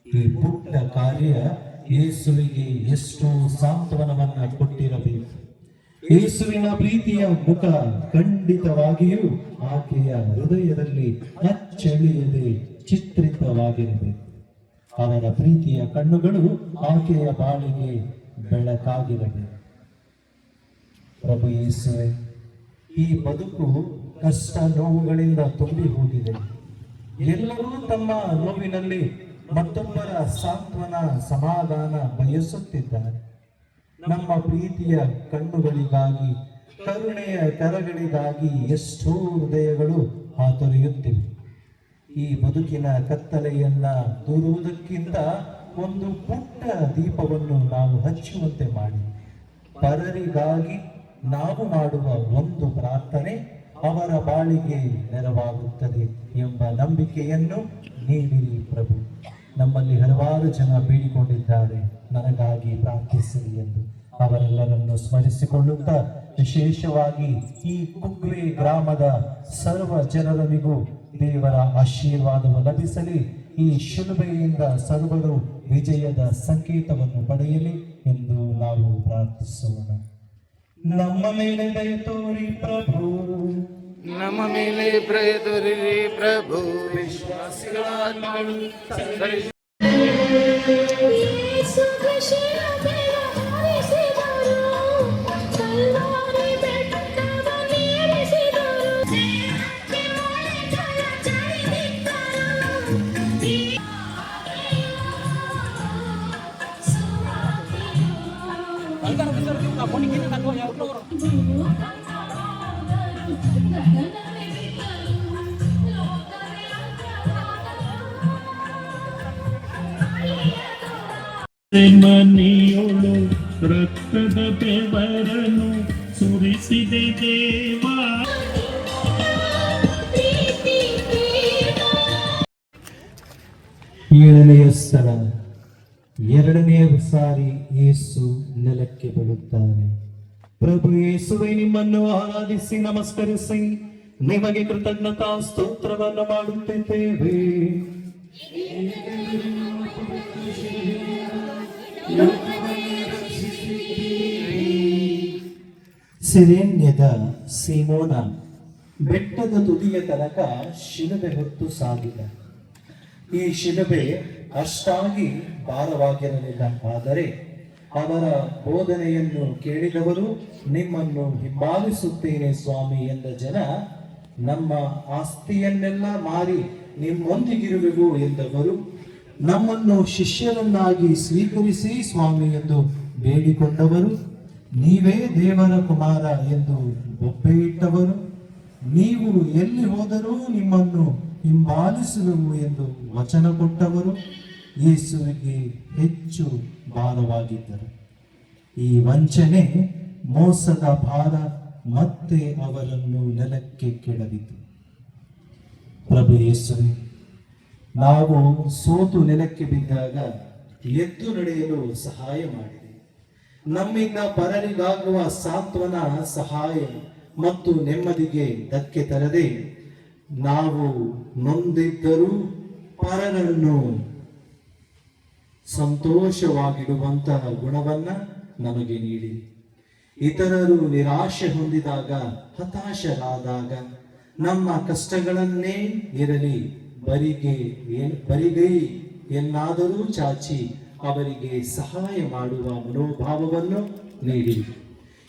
[SPEAKER 5] ಈ ಪುಟ್ಟ ಕಾರ್ಯ ಯೇಸುವಿಗೆ ಎಷ್ಟೋ ಸಾಂತ್ವನವನ್ನ ಕೊಟ್ಟಿರಬೇಕು. ಯೇಸುವಿನ ಪ್ರೀತಿಯ ಮುಖ ಖಂಡಿತವಾಗಿಯೂ ಆಕೆಯ ಹೃದಯದಲ್ಲಿ ಅಚ್ಚಳಿಯದೆ ಚಿತ್ರಿತವಾಗಿರಬೇಕು. ಅವರ ಪ್ರೀತಿಯ ಕಣ್ಣುಗಳು ಆಕೆಯ ಬಾಳಿಗೆ ಬೆಳಕಾಗಿರಬೇಕು. ಪ್ರಭು ಯೇಸುವೆ, ಈ ಬದುಕು ಕಷ್ಟ ನೋವುಗಳಿಂದ ತುಂಬಿ ಹೋಗಿದೆ. ಎಲ್ಲರೂ ತಮ್ಮ ನೋವಿನಲ್ಲಿ ಮತ್ತೊಬ್ಬರ ಸಾಂತ್ವನ ಸಮಾಧಾನ ಬಯಸುತ್ತಿದ್ದಾರೆ. ನಮ್ಮ ಪ್ರೀತಿಯ ಕಣ್ಣುಗಳಿಗಾಗಿ, ಕರುಣೆಯ ಕರಗಳಿಗಾಗಿ ಎಷ್ಟೋ ಹೃದಯಗಳು ಹಾತೊರೆಯುತ್ತಿವೆ. ಈ ಬದುಕಿನ ಕತ್ತಲೆಯನ್ನ ದೂರುವುದಕ್ಕಿಂತ ಒಂದು ಪುಟ್ಟ ದೀಪವನ್ನು ನಾವು ಹಚ್ಚುವಂತೆ ಮಾಡಿ, ಪರರಿಗಾಗಿ ನಾವು ಮಾಡುವ ಒಂದು ಪ್ರಾರ್ಥನೆ ಅವರ ಬಾಳಿಗೆ ನೆರವಾಗುತ್ತದೆ ಎಂಬ ನಂಬಿಕೆಯನ್ನು ನೀಡಿರಿ ಪ್ರಭು. ನಮ್ಮಲ್ಲಿ ಹಲವಾರು ಜನ ಬೇಡಿಕೊಂಡಿದ್ದಾರೆ, ನನಗಾಗಿ ಪ್ರಾರ್ಥಿಸಿರಿ ಎಂದು. ಅವರೆಲ್ಲರನ್ನು ಸ್ಮರಿಸಿಕೊಳ್ಳುತ್ತಾ ವಿಶೇಷವಾಗಿ ಈ ಕುಗ್ವೆ ಗ್ರಾಮದ ಸರ್ವ ಜನರನಿಗೂ ದೇವರ ಆಶೀರ್ವಾದವು ಲಭಿಸಲಿ. ಈ ಶಿಲುಬೆಯಿಂದ ಸರ್ವರು ವಿಜಯದ ಸಂಕೇತವನ್ನು ಪಡೆಯಲಿ ಎಂದು ನಾವು ಪ್ರಾರ್ಥಿಸೋಣ. ನಮ್ಮ ಮೇಲೆ ದಯೆ ತೋರಿ ಪ್ರಭು,
[SPEAKER 6] ನಮ್ಮ ಮೇಲೆ ದಯೆ ತೋರಿರಿ ಪ್ರಭು.
[SPEAKER 5] ವಿಶ್ವಾಸಿಗಳ ಆತ್ಮಗಳು ಸಂತರಿಸಿ
[SPEAKER 7] ಯೇಸು ಶಿಲುಬೆಯ ಹಾರಿಸಿದರು, ಕಲ್ವಾರಿ ಬೆಟ್ಟವನ್ನೇರಿಸಿದರು, ದೇಹಕ್ಕೆ ಮೊಳೆಗಳ ಜಡಿದಿಟ್ಟರು.
[SPEAKER 4] ಮನೆಯೊಳು ರಕ್ತದ ಬೆವರನ್ನು ಸುರಿಸಿದೆ ದೇವಾ.
[SPEAKER 5] ಏಳನೆಯ ಸ್ಥಳ, ಎರಡನೆಯ ಸಾರಿ ಯೇಸು ನೆಲಕ್ಕೆ ಬೀಳುತ್ತಾರೆ. ಪ್ರಭು ಯೇಸುವೆ, ನಿಮ್ಮನ್ನು ಆರಾಧಿಸಿ ನಮಸ್ಕರಿಸಿ ನಿಮಗೆ ಕೃತಜ್ಞತಾ ಸ್ತೋತ್ರವನ್ನು ಮಾಡುತ್ತಿದ್ದೇವೆ. ಸಿರೇನ್ಯದ ಸೀಮೋನ ಬೆಟ್ಟದ ತುದಿಯ ತನಕ ಶಿಲುಬೆ ಹೊತ್ತು ಸಾಗಿದ. ಈ ಶಿಲುಬೆ ಅಷ್ಟಾಗಿ ಭಾರವಾಗಿರಲಿಲ್ಲ. ಆದರೆ ಅವರ ಬೋಧನೆಯನ್ನು ಕೇಳಿದವರು, ನಿಮ್ಮನ್ನು ಹಿಂಬಾಲಿಸುತ್ತೇನೆ ಸ್ವಾಮಿ ಎಂದ ಜನ, ನಮ್ಮ ಆಸ್ತಿಯನ್ನೆಲ್ಲ ಮಾರಿ ನಿಮ್ಮೊಂದಿಗಿರುವೆವು ಎಂದವರು, ನಮ್ಮನ್ನು ಶಿಷ್ಯರನ್ನಾಗಿ ಸ್ವೀಕರಿಸಿ ಸ್ವಾಮಿ ಎಂದು ಬೇಡಿಕೊಂಡವರು, ನೀವೇ ದೇವರ ಕುಮಾರ ಎಂದು ಒಪ್ಪೆ ಇಟ್ಟವರು, ನೀವು ಎಲ್ಲಿ ಹೋದರೂ ನಿಮ್ಮನ್ನು ಹಿಂಬಾಲಿಸುವೆವು ಎಂದು ವಚನ ಕೊಟ್ಟವರು ಯೇಸುವಿಗೆ ಹೆಚ್ಚು ಭಾರವಾಗಿದ್ದರು. ಈ ವಂಚನೆ, ಮೋಸದ ಭಾರ ಮತ್ತೆ ಅವರನ್ನು ನೆಲಕ್ಕೆ ಕೆಡವಿತು. ಪ್ರಭು ಯೇಸುವೆ, ನಾವು ಸೋತು ನೆಲಕ್ಕೆ ಬಿದ್ದಾಗ ಎದ್ದು ನಡೆಯಲು ಸಹಾಯ ಮಾಡಿದೆ. ನಮ್ಮಿಂದ ಪರರಿಗಾಗುವ ಸಾಂತ್ವನ, ಸಹಾಯ ಮತ್ತು ನೆಮ್ಮದಿಗೆ ಧಕ್ಕೆ ತರದೆ, ನಾವು ನೊಂದಿದ್ದರೂ ಪರರನ್ನು ಸಂತೋಷವಾಗಿಡುವಂತಹ ಗುಣವನ್ನ ನಮಗೆ ನೀಡಿ. ಇತರರು ನಿರಾಶೆ ಹೊಂದಿದಾಗ, ಹತಾಶರಾದಾಗ, ನಮ್ಮ ಕಷ್ಟಗಳನ್ನೇ ಇರಲಿ ಬರಿಗೈ ಎನ್ನಾದರೂ ಚಾಚಿ ಅವರಿಗೆ ಸಹಾಯ ಮಾಡುವ ಮನೋಭಾವವನ್ನು ನೀಡಿ.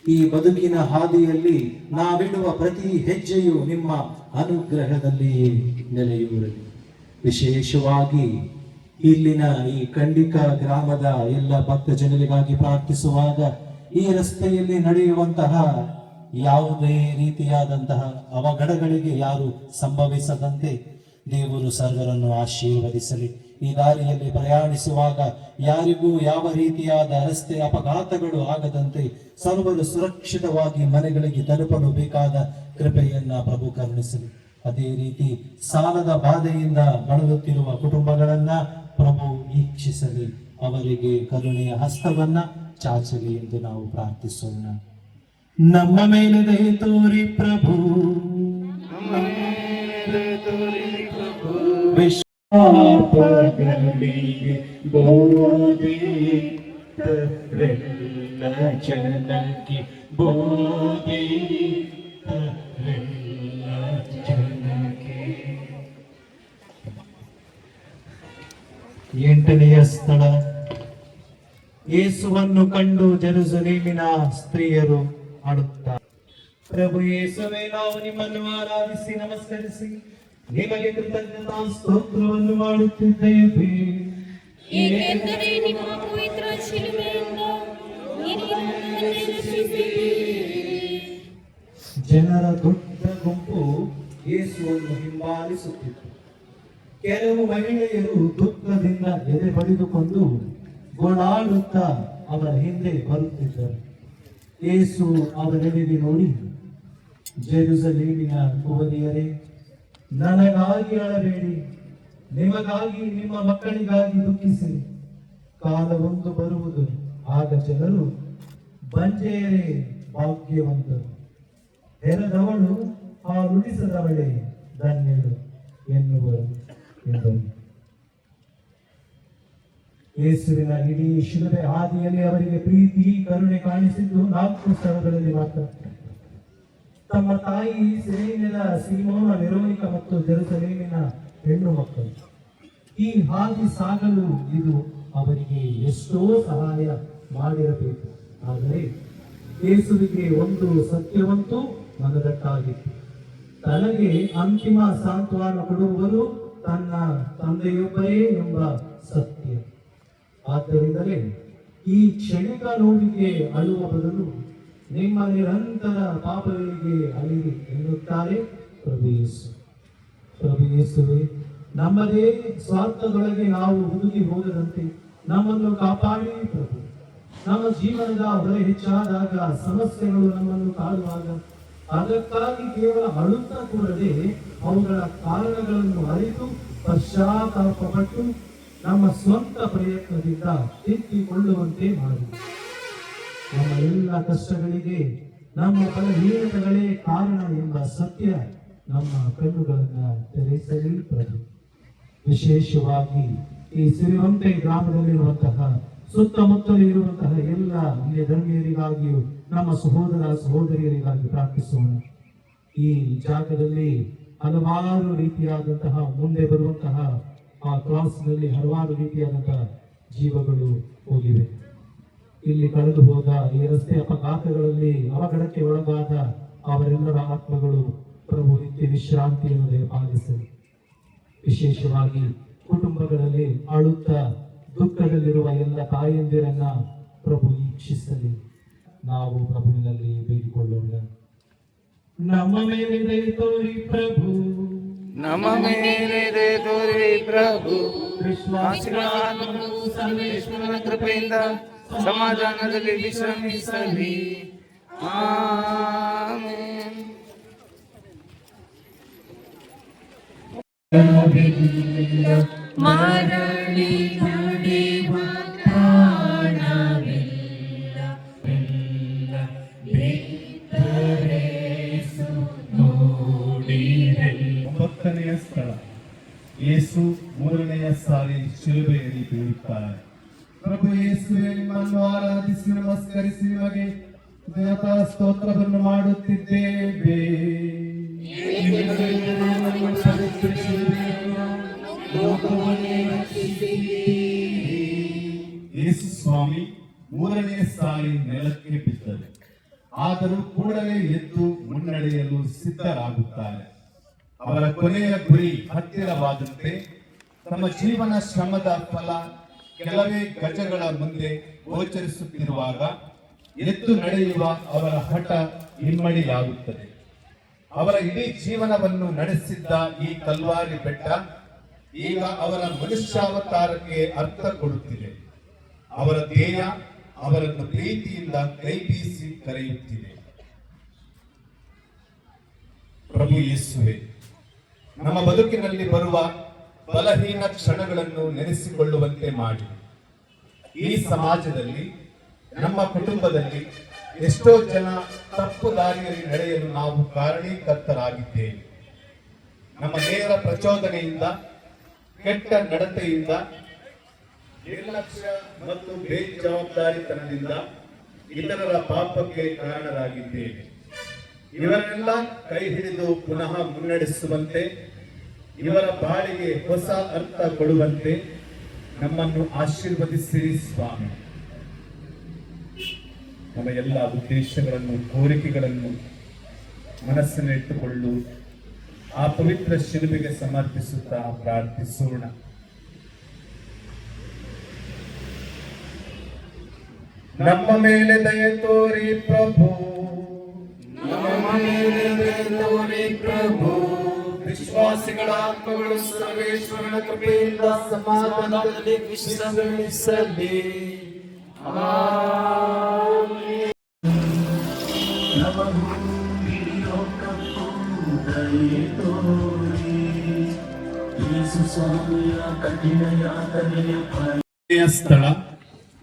[SPEAKER 5] ಈ ಬದುಕಿನ ಹಾದಿಯಲ್ಲಿ ನಾವಿಡುವ ಪ್ರತಿ ಹೆಜ್ಜೆಯು ನಿಮ್ಮ ಅನುಗ್ರಹದಲ್ಲಿಯೇ ನೆಲೆಯೂರಲಿ. ವಿಶೇಷವಾಗಿ ಇಲ್ಲಿನ ಈ ಕಂಡಿಕ ಗ್ರಾಮದ ಎಲ್ಲ ಭಕ್ತ ಜನರಿಗಾಗಿ ಪ್ರಾರ್ಥಿಸುವಾಗ, ಈ ರಸ್ತೆಯಲ್ಲಿ ನಡೆಯುವಂತಹ ಯಾವುದೇ ರೀತಿಯಾದಂತಹ ಅವಘಡಗಳಿಗೆ ಯಾರು ಸಂಭವಿಸದಂತೆ ದೇವರು ಸರ್ವರನ್ನು ಆಶೀರ್ವದಿಸಲಿ. ಈ ದಾರಿಯಲ್ಲಿ ಪ್ರಯಾಣಿಸುವಾಗ ಯಾರಿಗೂ ಯಾವ ರೀತಿಯಾದ ರಸ್ತೆ ಅಪಘಾತಗಳು ಆಗದಂತೆ ಸರ್ವರು ಸುರಕ್ಷಿತವಾಗಿ ಮನೆಗಳಿಗೆ ತಲುಪಲು ಬೇಕಾದ ಕೃಪೆಯನ್ನ ಪ್ರಭು ಕರುಣಿಸಲಿ. ಅದೇ ರೀತಿ ಸಾಲದ ಬಾಧೆಯಿಂದ ಬಳಲುತ್ತಿರುವ ಕುಟುಂಬಗಳನ್ನ ಪ್ರಭು ವೀಕ್ಷಿಸಲಿ, ಅವರಿಗೆ ಕರುಣೆಯ ಹಸ್ತವನ್ನ ಚಾಚಲಿ ಎಂದು ನಾವು ಪ್ರಾರ್ಥಿಸೋಣ. ನಮ್ಮ ಮೇಲೆ ದಯೆ ತೋರಿ ಪ್ರಭು,
[SPEAKER 4] ವಿಶ್ವಾಪಗಳಿಗೆ ಬೋಧಿತರೆಲ್ಲ ಜನಕ್ಕೆ ಬೋಧಿತರೆಲ್ಲ ಜನಕ್ಕೆ. 8ನೆಯ ಸ್ಥಳ, ಯೇಸುವನ್ನು ಕಂಡು ಜೆರುಸಲೇಮಿನ ಸ್ತ್ರೀಯರು ಅಳುತ್ತಾರೆ. ಪ್ರಭು ಯೇಸುವೇ, ನಾವು ನಿಮ್ಮನ್ನು ಆರಾಧಿಸಿ ನಮಸ್ಕರಿಸಿ ನಿಮಗೆ ಕೃತಜ್ಞತಾ ಸ್ತೋತ್ರವನ್ನು ಮಾಡುತ್ತಿದ್ದೇವೆ.
[SPEAKER 7] ಏಕೆಂದರೆ ನಿಮ್ಮ ಪವಿತ್ರ ಶಿಲುಬೆಯಿಂದ ಈ ನಮ್ಮನ್ನು ರಕ್ಷಿಸಿದ್ದೀರಿ.
[SPEAKER 5] ಜನರ ದೊಡ್ಡ ಗುಂಪು ಯೇಸುವನ್ನು ಹಿಂಬಾಲಿಸುತ್ತಿತ್ತು. ಕೆಲವು ಮಹಿಳೆಯರು ದುಃಖದಿಂದ ಎದೆ ಬಡಿದುಕೊಂಡು ಗೋಳಾಡುತ್ತಾ ಅವರ ಹಿಂದೆ ಬರುತ್ತಿದ್ದರು. ಯೇಸು ಅವರೆಡೆಗೆ ನೋಡಿ, ಜೆರುಸಲೇಮಿನ ಕುವರಿಯರೇ, ನನಗಾಗಿ ಅಳಬೇಡಿ, ನಿಮಗಾಗಿ ನಿಮ್ಮ ಮಕ್ಕಳಿಗಾಗಿ ದುಃಖಿಸಿರಿ. ಕಾಲವೊಂದು ಬರುವುದು, ಆಗ ಜನರು ಬಂಜೆಯರೇ ಭಾಗ್ಯವಂತರು, ಹೆರದವಳು ಹಾಲುಣಿಸದವಳೇ ಧನ್ಯಳು ಎನ್ನುವರು ಎಂದರು. ಯೇಸುವಿನ ಇಡೀ ಶಿಲುಬೆ ಹಾದಿಯಲ್ಲಿ ಅವರಿಗೆ ಪ್ರೀತಿ, ಕರುಣೆ ಕಾಣಿಸಿದ್ದು 4 ಸ್ಥಳಗಳಲ್ಲಿ ಮಾತ್ರ. ತಮ್ಮ ತಾಯಿ ಸಿರೇನ್ಯದ ಸೀಮೋನ, ವೆರೋನಿಕ ಮತ್ತು ಜೆರುಸಲೇಮಿನ ಹೆಣ್ಣು ಮಕ್ಕಳು. ಈ ಹಾದಿ ಸಾಗಲು ಇದು ಅವರಿಗೆ ಎಷ್ಟೋ ಸಹಾಯ ಮಾಡಿರಬೇಕು. ಆದರೆ ಯೇಸುವಿಗೆ ಒಂದು ಸತ್ಯವಂತೂ ಮನದಟ್ಟಾಗಿತ್ತು. ತನಗೆ ಅಂತಿಮ ಸಾಂತ್ವನ ಕೊಡುವವರು ತನ್ನ ತಂದೆಯೊಬ್ಬರೇ ಎಂಬ ಸತ್ಯ. ಆದ್ದರಿಂದಲೇ ಈ ಕ್ಷಣಿಕ ನೋವಿಗೆ ಅಳುವ ಬದಲು ನಿಮ್ಮ ನಿರಂತರ ಪಾಪಗಳಿಗೆ ಅಳಿರಿ ಎನ್ನುತ್ತಾರೆ ಪ್ರಭು ಯೇಸು. ಪ್ರಭು ಯೇಸುವೆ, ನಮ್ಮದೇ ಸ್ವಾರ್ಥದೊಳಗೆ ನಾವು ಹುದುಗಿ ಹೋಗದಂತೆ ನಮ್ಮನ್ನು ಕಾಪಾಡಿ ಪ್ರಭು. ನಮ್ಮ ಜೀವನದ ಹೊರೆ ಹೆಚ್ಚಾದಾಗ, ಸಮಸ್ಯೆಗಳು ನಮ್ಮನ್ನು ಕಾಡುವಾಗ ಅದಕ್ಕಾಗಿ ಕೇವಲ ಅಳುತ್ತಾ ಕೂಡದೆ ಅವುಗಳ ಕಾರಣಗಳನ್ನು ಅರಿತು ಪಶ್ಚಾತ್ತಾಪಪಟ್ಟು ನಮ್ಮ ಸ್ವಂತ ಪ್ರಯತ್ನದಿಂದ ತಿದ್ದಿಕೊಳ್ಳುವಂತೆ ಮಾಡಿ. ನಮ್ಮ ಎಲ್ಲ ಕಷ್ಟಗಳಿಗೆ ನಮ್ಮ ಬಲಹೀನತೆಗಳೇ ಕಾರಣ ಎಂಬ ಸತ್ಯ ನಮ್ಮ ಕಣ್ಣುಗಳನ್ನ ತೆರೆಸಲಿ ಪ್ರಭು. ವಿಶೇಷವಾಗಿ ಈ ಸಿರಿವಂತೆ ಗ್ರಾಮದಲ್ಲಿರುವಂತಹ ಸುತ್ತಮುತ್ತಲು ಇರುವಂತಹ ಎಲ್ಲ ಅನ್ಯ ಧರ್ಮೀಯರಿಗಾಗಿಯೂ ನಮ್ಮ ಸಹೋದರ ಸಹೋದರಿಯರಿಗಾಗಿ ಪ್ರಾರ್ಥಿಸೋಣ. ಈ ಜಾಗದಲ್ಲಿ ಹಲವಾರು ರೀತಿಯಾದಂತಹ ಮುಂದೆ ಬರುವಂತಹ ಆ ಕ್ರಾಸ್ನಲ್ಲಿ ಹಲವಾರು ರೀತಿಯಾದಂತಹ ಜೀವಗಳು ಹೋಗಿವೆ. ಇಲ್ಲಿ ಕಳೆದು ಹೋದ ಈ ರಸ್ತೆ ಅಪಘಾತಗಳಲ್ಲಿ ಅವಘಡಕ್ಕೆ ಒಳಗಾದ ಅವರೆಲ್ಲರ ಆತ್ಮಗಳು ಪ್ರಭು ನಿತ್ಯ ವಿಶ್ರಾಂತಿಯನ್ನು ದಯಪಾಲಿಸಲಿ. ವಿಶೇಷವಾಗಿ ಕುಟುಂಬಗಳಲ್ಲಿ ಅಳುತ್ತಾ ದುಃಖದಲ್ಲಿರುವ ಎಲ್ಲ ತಾಯಂದಿರನ್ನ ಪ್ರಭು ವೀಕ್ಷಿಸಲಿ. ನಾವು ಪ್ರಭುವಿನಲ್ಲಿ ಬೇಡಿಕೊಳ್ಳೋಣ.
[SPEAKER 4] ನಮ್ಮ ಮೇಲೆ ದಯೆ ತೋರಿ ಪ್ರಭು,
[SPEAKER 6] ನಮ್ಮ ಮೇಲೆ ದಯೆ ತೋರಿ ಪ್ರಭು.
[SPEAKER 4] ಕೃಷ್ಣ
[SPEAKER 6] ಆಶೀರ್ವಾದಗಳು ಸರ್ವೇಶ್ವರನ ಕೃಪೆಯಿಂದ ಸಮಾಧಾನದಲ್ಲಿ ವಿಶ್ರಮಿಸಲಿ. ಆಮೆನ್.
[SPEAKER 3] ಮರಳಿ ನಡೆವ ಪ್ರಾಣವಿಲ್ಲ ಬಿತ್ತರೇಸು ನೋಡಿರೆ.
[SPEAKER 4] 9ನೆಯ ಸ್ಥಳ, ಯೇಸು 3ನೆಯ ಸಾರಿ ಶಿಲುಬೆಯಲ್ಲಿ ಬೀಳುತ್ತಾರೆ. ಪ್ರಭು ಯೇಸುವೆ, ನಿಮ್ಮನ್ನು ಆರಾಧಿಸಿ ನಮಸ್ಕರಿಸಿ ನಿಮಗೆ ದೇವತಾ ಸ್ತೋತ್ರವನ್ನು ಮಾಡುತ್ತಿದ್ದೇವೆ. ಯೇಸು ಸ್ವಾಮಿ 3ನೇ ಸಾರಿ ನೆಲಕ್ಕೆ ಬಿದ್ದರು. ಆದರೂ ಕೂಡಲೇ ಎದ್ದು ಮುನ್ನಡೆಯಲು ಸಿದ್ಧರಾಗುತ್ತಾರೆ. ಅವರ ಕೊನೆಯ ಗುರಿ ಹತ್ತಿರವಾದಂತೆ ತಮ್ಮ ಜೀವನ ಶ್ರಮದ ಫಲ ಕೆಲವೇ ಗಜಗಳ ಮುಂದೆ ಗೋಚರಿಸುತ್ತಿರುವಾಗ ಎದ್ದು ನಡೆಯುವ ಅವರ ಹಠ ಇಮ್ಮಡಿಯಾಗುತ್ತದೆ. ಅವರ ಇಡೀ ಜೀವನವನ್ನು ನಡೆಸಿದ್ದ ಈ ಕಲ್ವಾರಿ ಬೆಟ್ಟ ಈಗ ಅವರ ಮನುಷ್ಯಾವತಾರಕ್ಕೆ ಅರ್ಥ ಕೊಡುತ್ತಿದೆ. ಅವರ ಧ್ಯೇಯ ಅವರನ್ನು ಪ್ರೀತಿಯಿಂದ ಕೈಬೀಸಿ ಕರೆಯುತ್ತಿದೆ. ಪ್ರಭು ಯೇಸುವೆ, ನಮ್ಮ ಬದುಕಿನಲ್ಲಿ ಬರುವ ಬಲಹೀನ ಕ್ಷಣಗಳನ್ನು ನೆನೆಸಿಕೊಳ್ಳುವಂತೆ ಮಾಡಿ. ಈ ಸಮಾಜದಲ್ಲಿ, ನಮ್ಮ ಕುಟುಂಬದಲ್ಲಿ ಎಷ್ಟೋ ಜನ ತಪ್ಪು ದಾರಿಯಲ್ಲಿ ನಡೆಯಲು ನಾವು ಕಾರಣೀಕರ್ತರಾಗಿದ್ದೇವೆ. ನಮ್ಮ ನೇರ ಪ್ರಚೋದನೆಯಿಂದ, ಕೆಟ್ಟ ನಡತೆಯಿಂದ, ನಿರ್ಲಕ್ಷ್ಯ ಮತ್ತು ಬೇಜವಾಬ್ದಾರಿತನದಿಂದ ಇತರರ ಪಾಪಕ್ಕೆ ಕಾರಣರಾಗಿದ್ದೇವೆ. ಇವರನ್ನೆಲ್ಲ ಕೈ ಹಿಡಿದು ಪುನಃ ಮುನ್ನಡೆಸುವಂತೆ, ಇವರ ಬಾಳಿಗೆ ಹೊಸ ಅರ್ಥ ಕೊಡುವಂತೆ ನಮ್ಮನ್ನು ಆಶೀರ್ವದಿಸಿರಿ ಸ್ವಾಮಿ. ನಮ್ಮ ಎಲ್ಲ ಉದ್ದೇಶಗಳನ್ನು, ಕೋರಿಕೆಗಳನ್ನು ಮನಸ್ಸಿನಲ್ಲಿಟ್ಟುಕೊಳ್ಳು ಆ ಪವಿತ್ರ ಶಿಲುಬೆಗೆ ಸಮರ್ಪಿಸುತ್ತಾ ಪ್ರಾರ್ಥಿಸೋಣ. ನಮ್ಮ ಮೇಲೆ ದಯೆ ತೋರಿ ಪ್ರಭು.
[SPEAKER 6] ನಮ್ಮ ಮೇಲೆ ದಯೆ ತೋರಿ ಪ್ರಭು. ವಿಶ್ವಾಸಿಗಳ ಆತ್ಮಗಳು ಸರ್ವೇಶ್ವರನ ಕೃಪೆಯಿಂದ ಸಮಾಧಾನದಲ್ಲಿ ವಿಶ್ರಮಿಸಲಿ. ಆಮೆನ್.
[SPEAKER 4] ಸ್ಥಳ,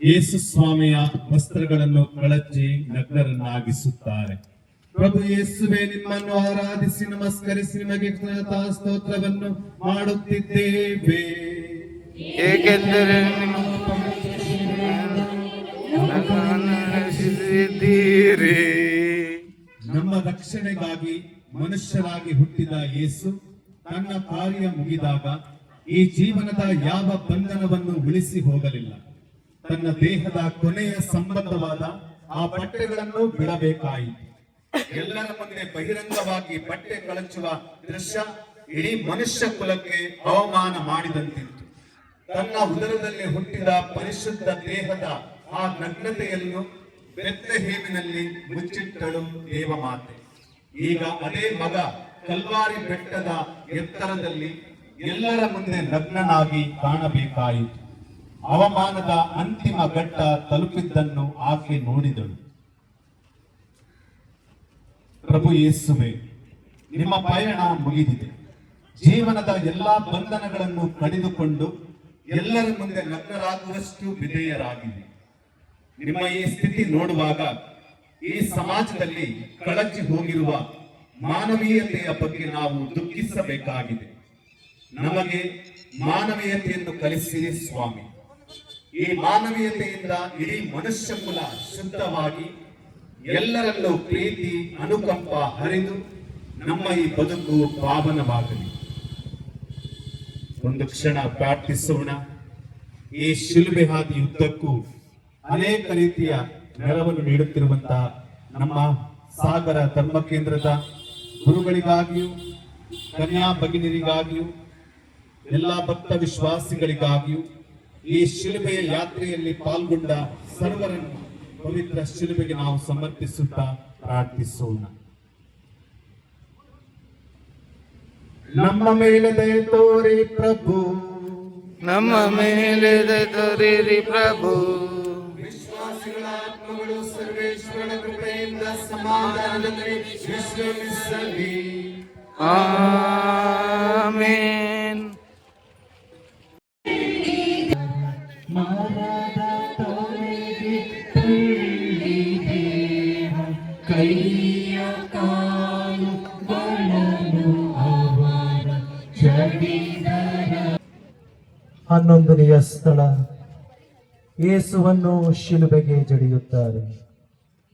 [SPEAKER 4] ಯೇಸು ಸ್ವಾಮಿಯ ವಸ್ತ್ರಗಳನ್ನು ಕಳಚಿ ನಗ್ನರನ್ನಾಗಿಸುತ್ತಾರೆ. ಪ್ರಭು ಯೇಸುವೆ, ನಿಮ್ಮನ್ನು ಆರಾಧಿಸಿ ನಮಸ್ಕರಿಸಿ ನಿಮಗೆ ಕೃತಜ್ಞತಾ ಸ್ತೋತ್ರವನ್ನು ಮಾಡುತ್ತಿದ್ದೇವೆ.
[SPEAKER 6] ಏಕೆಂದರೆ ನಿಮ್ಮ ನಮ್ಮನ್ನು ರಕ್ಷಿಸಿದ್ದೀರಿ.
[SPEAKER 4] ನಮ್ಮ ರಕ್ಷಣೆಗಾಗಿ ಮನುಷ್ಯರಾಗಿ ಹುಟ್ಟಿದ ಯೇಸು ತನ್ನ ಕಾರ್ಯ ಮುಗಿದಾಗ ಈ ಜೀವನದ ಯಾವ ಬಂಧನವನ್ನು ಉಳಿಸಿ ಹೋಗಲಿಲ್ಲ. ತನ್ನ ದೇಹದ ಕೊನೆಯ ಸಂಬಂಧವಾದ ಆ ಬಟ್ಟೆಗಳನ್ನು ಬಿಡಬೇಕಾಯಿತು. ಎಲ್ಲರ ಮುಂದೆ ಬಹಿರಂಗವಾಗಿ ಬಟ್ಟೆ ಕಳಚುವ ದೃಶ್ಯ ಇಡೀ ಮನುಷ್ಯ ಕುಲಕ್ಕೆ ಅವಮಾನ ಮಾಡಿದಂತಿತ್ತು. ತನ್ನ ಉದರದಲ್ಲಿ ಹುಟ್ಟಿದ ಪರಿಶುದ್ಧ ದೇಹದ ಆ ನಗ್ನತೆಯನ್ನು ಬೆತ್ಲೆಹೇಮಿನಲ್ಲಿ ಮುಚ್ಚಿಟ್ಟಳು ದೇವಮಾತೆ. ಈಗ ಅದೇ ಮಗ ಕಲ್ವಾರಿ ಬೆಟ್ಟದ ಎತ್ತರದಲ್ಲಿ ಎಲ್ಲರ ಮುಂದೆ ನಗ್ನನಾಗಿ ಕಾಣಬೇಕಾಯಿತು. ಅವಮಾನದ ಅಂತಿಮ ಘಟ್ಟ ತಲುಪಿದ್ದನ್ನು ಆಕೆ ನೋಡಿದಳು. ಪ್ರಭು ಯೇಸುವೆ, ನಿಮ್ಮ ಪಯಣ ಮುಗಿದಿದೆ. ಜೀವನದ ಎಲ್ಲಾ ಬಂಧನಗಳನ್ನು ಕಡಿದುಕೊಂಡು ಎಲ್ಲರ ಮುಂದೆ ನಗ್ನರಾಗುವಷ್ಟು ವಿಧೇಯರಾಗಿದೆ. ನಿಮ್ಮ ಈ ಸ್ಥಿತಿ ನೋಡುವಾಗ ಈ ಸಮಾಜದಲ್ಲಿ ಕಳಚಿ ಹೋಗಿರುವ ಮಾನವೀಯತೆಯ ಬಗ್ಗೆ ನಾವು ದುಃಖಿಸಬೇಕಾಗಿದೆ. ನಮಗೆ ಮಾನವೀಯತೆಯನ್ನು ಕಲಿಸಿರಿ ಸ್ವಾಮಿ. ಈ ಮಾನವೀಯತೆಯಿಂದ ಇಡೀ ಮನುಷ್ಯ ಕುಲ ಶುದ್ಧವಾಗಿ ಎಲ್ಲರಲ್ಲೂ ಪ್ರೀತಿ, ಅನುಕಂಪ ಹರಿದು ನಮ್ಮ ಈ ಬದುಕು ಪಾವನವಾಗಲಿ. ಒಂದು ಕ್ಷಣ ಪ್ರಾರ್ಥಿಸೋಣ. ಈ ಶಿಲುಬೆ ಹಾದಿಯುದ್ದಕ್ಕೂ ಅನೇಕ ರೀತಿಯ ನೆರವನ್ನು ನೀಡುತ್ತಿರುವಂತಹ ನಮ್ಮ ಸಾಗರ ಧರ್ಮ ಕೇಂದ್ರದ ಗುರುಗಳಿಗಾಗಿಯೂ, ಕನ್ಯಾ ಭಗಿನಿಯರಿಗಾಗಿಯೂ, ಎಲ್ಲ ಭಕ್ತ ವಿಶ್ವಾಸಿಗಳಿಗಾಗಿಯೂ, ಈ ಶಿಲುಬೆಯ ಯಾತ್ರೆಯಲ್ಲಿ ಪಾಲ್ಗೊಂಡ ಸರ್ವರನ್ನು ಪವಿತ್ರ ಶಿಲುಬೆಗೆ ನಾವು ಸಮರ್ಪಿಸುತ್ತಾ ಪ್ರಾರ್ಥಿಸೋಣ. ನಮ್ಮ ಮೇಲೆ ದಯೆ ತೋರಿ ಪ್ರಭು.
[SPEAKER 6] ನಮ್ಮ ಮೇಲೆ ದಯೆ ತೋರಿರಿ ಪ್ರಭು.
[SPEAKER 4] ವಿಶ್ವಾಸಿಗಳ ಆತ್ಮಗಳು ಸರ್ವೇಶ್ವರನ ಕೃಪೆಯಿಂದ ಸಮಾಧಾನದಲ್ಲಿ ವಿಶ್ರಮಿಸಲಿ.
[SPEAKER 6] ಆಮೆನ್.
[SPEAKER 3] ಮರದ ತೊಲೆಗೆ ತುಳಿದೇಹ ಕೈಯ ಕಾಲುಗಳನ್ನು ಅವರ ಜಡಿದರ.
[SPEAKER 5] 11ನೆಯ ಸ್ಥಳ, ಯೇಸುವನ್ನು ಶಿಲುಬೆಗೆ ಜಡಿಯುತ್ತಾರೆ.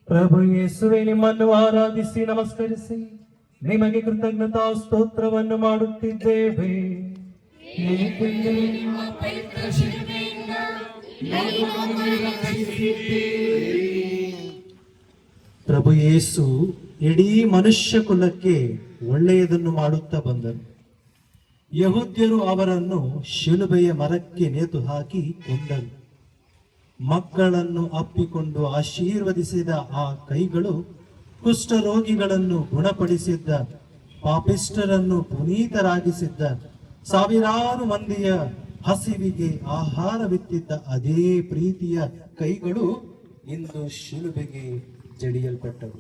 [SPEAKER 5] ಪ್ರಭು ಯೇಸುವೆ, ನಿಮ್ಮನ್ನು ಆರಾಧಿಸಿ ನಮಸ್ಕರಿಸಿ ನಿಮಗೆ ಕೃತಜ್ಞತಾ ಸ್ತೋತ್ರವನ್ನು ಮಾಡುತ್ತಿದ್ದೇವೆ. ಏಕೆಂದರೆ ನಿಮ್ಮ ಪವಿತ್ರ ಶಿಲುಬೆಯಿಂದ ನಮ್ಮನ್ನು ರಕ್ಷಿಸಿದ್ದೀರಿ. ಪ್ರಭು ಯೇಸು ಇಡೀ ಮನುಷ್ಯ ಕುಲಕ್ಕೆ ಒಳ್ಳೆಯದನ್ನು ಮಾಡುತ್ತಾ ಬಂದರು. ಯಹೂದ್ಯರು ಅವರನ್ನು ಶಿಲುಬೆಯ ಮರಕ್ಕೆ ನೇತು ಹಾಕಿ ಕೊಂದರು. ಮಕ್ಕಳನ್ನು ಅಪ್ಪಿಕೊಂಡು ಆಶೀರ್ವದಿಸಿದ ಆ ಕೈಗಳು ಕುಷ್ಠರೋಗಿಗಳನ್ನು ಗುಣಪಡಿಸಿದ್ದ, ಪಾಪಿಷ್ಠರನ್ನು ಪುನೀತರಾಗಿಸಿದ್ದ, ಸಾವಿರಾರು ಮಂದಿಯ ಹಸಿವಿಗೆ ಆಹಾರವಿತ್ತಿದ್ದ ಅದೇ ಪ್ರೀತಿಯ ಕೈಗಳು ಇಂದು ಶಿಲುಬೆಗೆ ಜಡಿಯಲ್ಪಟ್ಟವು.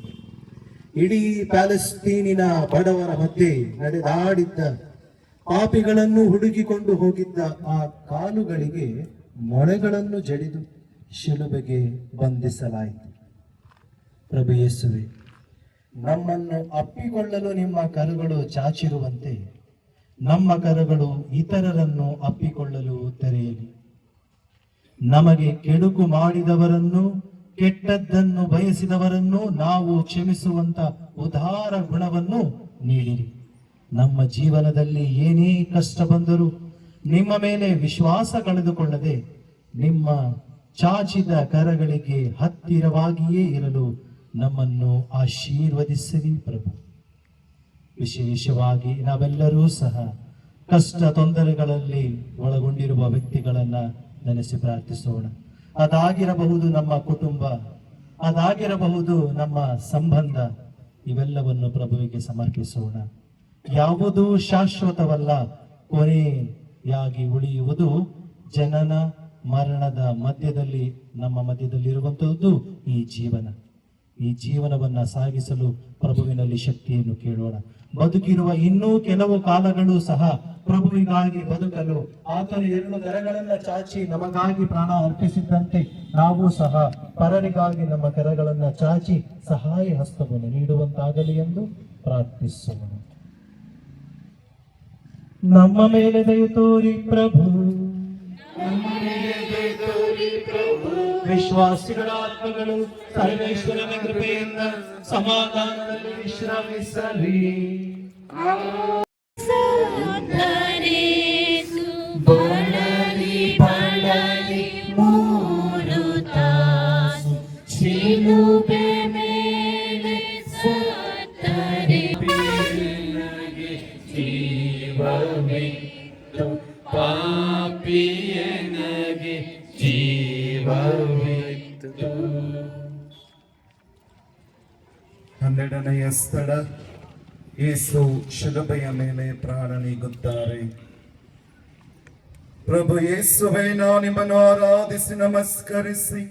[SPEAKER 5] ಇಡೀ ಪ್ಯಾಲೆಸ್ತೀನಿನ ಬಡವರ ಮಧ್ಯೆ ನಡೆದಾಡಿದ್ದ, ಪಾಪಿಗಳನ್ನು ಹುಡುಕಿಕೊಂಡು ಹೋಗಿದ್ದ ಆ ಕಾಲುಗಳಿಗೆ ಮೊಳೆಗಳನ್ನು ಜಡಿದು ಶಿಲುಬೆಗೆ ಬಂಧಿಸಲಾಯಿತು. ಪ್ರಭು ಯೇಸುವೆ, ನಮ್ಮನ್ನು ಅಪ್ಪಿಕೊಳ್ಳಲು ನಿಮ್ಮ ಕರಗಳು ಚಾಚಿರುವಂತೆ ನಮ್ಮ ಕರಗಳು ಇತರರನ್ನು ಅಪ್ಪಿಕೊಳ್ಳಲು ತೆರೆಯಲಿ. ನಮಗೆ ಕೆಡುಕು ಮಾಡಿದವರನ್ನು, ಕೆಟ್ಟದ್ದನ್ನು ಬಯಸಿದವರನ್ನು ನಾವು ಕ್ಷಮಿಸುವಂತ ಉದಾರ ಗುಣವನ್ನು ನೀಡಿರಿ. ನಮ್ಮ ಜೀವನದಲ್ಲಿ ಏನೇ ಕಷ್ಟ ಬಂದರೂ ನಿಮ್ಮ ಮೇಲೆ ವಿಶ್ವಾಸ ಕಳೆದುಕೊಳ್ಳದೆ ನಿಮ್ಮ ಚಾಚಿದ ಕರಗಳಿಗೆ ಹತ್ತಿರವಾಗಿಯೇ ಇರಲು ನಮ್ಮನ್ನು ಆಶೀರ್ವದಿಸಿರಿ ಪ್ರಭು. ವಿಶೇಷವಾಗಿ ನಾವೆಲ್ಲರೂ ಸಹ ಕಷ್ಟ ತೊಂದರೆಗಳಲ್ಲಿ ಒಳಗೊಂಡಿರುವ ವ್ಯಕ್ತಿಗಳನ್ನ ನೆನೆಸಿ ಪ್ರಾರ್ಥಿಸೋಣ. ಅದಾಗಿರಬಹುದು ನಮ್ಮ ಕುಟುಂಬ, ಅದಾಗಿರಬಹುದು ನಮ್ಮ ಸಂಬಂಧ, ಇವೆಲ್ಲವನ್ನು ಪ್ರಭುವಿಗೆ ಸಮರ್ಪಿಸೋಣ. ಯಾವುದೂ ಶಾಶ್ವತವಲ್ಲ, ಕೊನೆಯಾಗಿ ಉಳಿಯುವುದು ಜನನ ಮರಣದ ಮಧ್ಯದಲ್ಲಿ, ನಮ್ಮ ಮಧ್ಯದಲ್ಲಿರುವಂತಹದ್ದು ಈ ಜೀವನ. ಈ ಜೀವನವನ್ನ ಸಾಗಿಸಲು ಪ್ರಭುವಿನಲ್ಲಿ ಶಕ್ತಿಯನ್ನು ಕೇಳೋಣ. ಬದುಕಿರುವ ಇನ್ನೂ ಕೆಲವು ಕಾಲಗಳು ಸಹ ಪ್ರಭುವಿಗಾಗಿ ಬದುಕಲು ಆತನು 2 ಕರಗಳನ್ನ ಚಾಚಿ ನಮಗಾಗಿ ಪ್ರಾಣ ಅರ್ಪಿಸಿದ್ದಂತೆ ನಾವು ಸಹ ಪರರಿಗಾಗಿ ನಮ್ಮ ಕರಗಳನ್ನ ಚಾಚಿ ಸಹಾಯ ಹಸ್ತವನ್ನು ನೀಡುವಂತಾಗಲಿ ಎಂದು ಪ್ರಾರ್ಥಿಸೋಣ. ನಮ್ಮ ಮೇಲೆ ದಯೆ ತೋರಿ ಪ್ರಭು. ವಿಶ್ವಾಸಿಗಳ ಆತ್ಮಗಳು ಸರ್ವೇಶ್ವರನ ಕೃಪೆಯಿಂದ ಸಮಾಧಾನದಲ್ಲಿ ವಿಶ್ರಮಿಸಲಿ.
[SPEAKER 7] ಸೋದರೇಸು ಬಳಲಿ ಬಳಲಿ 3 ತಾಸು ಶಿಲುಬೆ ಮೇಲೆ ಸತ್ತರೆ.
[SPEAKER 6] ಜೀವವಿತ್ತು ಪಾಪಿಯನಗೆ ಜೀವವಿತ್ತು.
[SPEAKER 1] 12ನೆಯ ಸ್ಥಳ, ಯೇಸು ಶಿಲುಬೆಯ ಮೇಲೆ ಪ್ರಾಣ ನೀಗುತ್ತಾರೆ. ಪ್ರಭು ಯೇಸುವೇ, ನಾವು ನಿಮ್ಮನ್ನು ಆರಾಧಿಸಿ ನಮಸ್ಕರಿಸಿ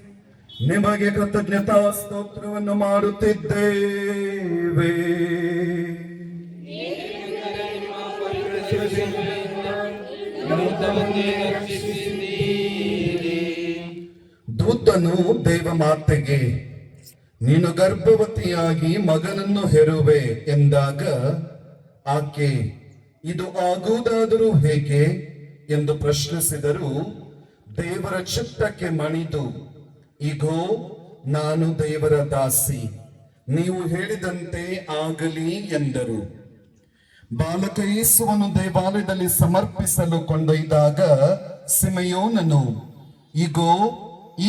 [SPEAKER 1] ನಿಮಗೆ ಕೃತಜ್ಞತಾ ಸ್ತೋತ್ರವನ್ನು ಮಾಡುತ್ತಿದ್ದೇವೆ. ದೂತನು ದೇವಮಾತೆಗೆ, ನೀನು ಗರ್ಭವತಿಯಾಗಿ ಮಗನನ್ನು ಹೆರುವೆ ಎಂದಾಗ ಆಕೆ, ಇದು ಆಗುವುದಾದರೂ ಹೇಗೆ ಎಂದು ಪ್ರಶ್ನಿಸಿದರು. ದೇವರ ಚಿತ್ತಕ್ಕೆ ಮಣಿದು, ಇಗೋ ನಾನು ದೇವರ ದಾಸಿ, ನೀವು ಹೇಳಿದಂತೆ ಆಗಲಿ ಎಂದರು. ಬಾಲಕ ಯೇಸುವನ್ನು ದೇವಾಲಯದಲ್ಲಿ ಸಮರ್ಪಿಸಲು ಕೊಂಡೊಯ್ದಾಗ ಸಿಮೆಯೋನನು, ಇಗೋ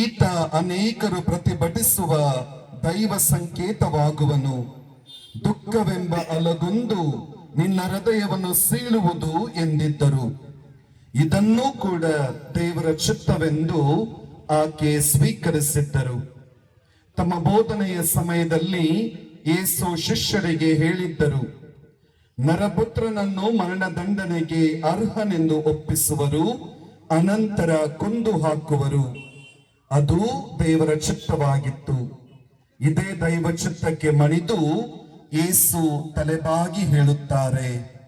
[SPEAKER 1] ಈತ ಅನೇಕರು ಪ್ರತಿಭಟಿಸುವ ದೈವ ಸಂಕೇತವಾಗುವನು, ದುಃಖವೆಂಬ ಅಲಗೊಂದು ನಿನ್ನ ಹೃದಯವನ್ನು ಸೀಳುವುದು ಎಂದಿದ್ದರು. ಇದನ್ನೂ ಕೂಡ ದೇವರ ಚಿತ್ತವೆಂದು ಆಕೆ ಸ್ವೀಕರಿಸಿದ್ದರು. ತಮ್ಮ ಬೋಧನೆಯ ಸಮಯದಲ್ಲಿ ಯೇಸು ಶಿಷ್ಯರಿಗೆ ಹೇಳಿದ್ದರು, ನರಪುತ್ರನನ್ನು ಮರಣದಂಡನೆಗೆ ಅರ್ಹನೆಂದು ಒಪ್ಪಿಸುವರು, ಅನಂತರ ಕೊಂದು ಹಾಕುವರು. ಅದು ದೇವರ ಚಿತ್ತವಾಗಿತ್ತು. ಇದೇ ದೈವ ಚಿತ್ತಕ್ಕೆ ಮಣಿದು ಯೇಸು ತಲೆಬಾಗಿ ಹೇಳುತ್ತಾರೆ,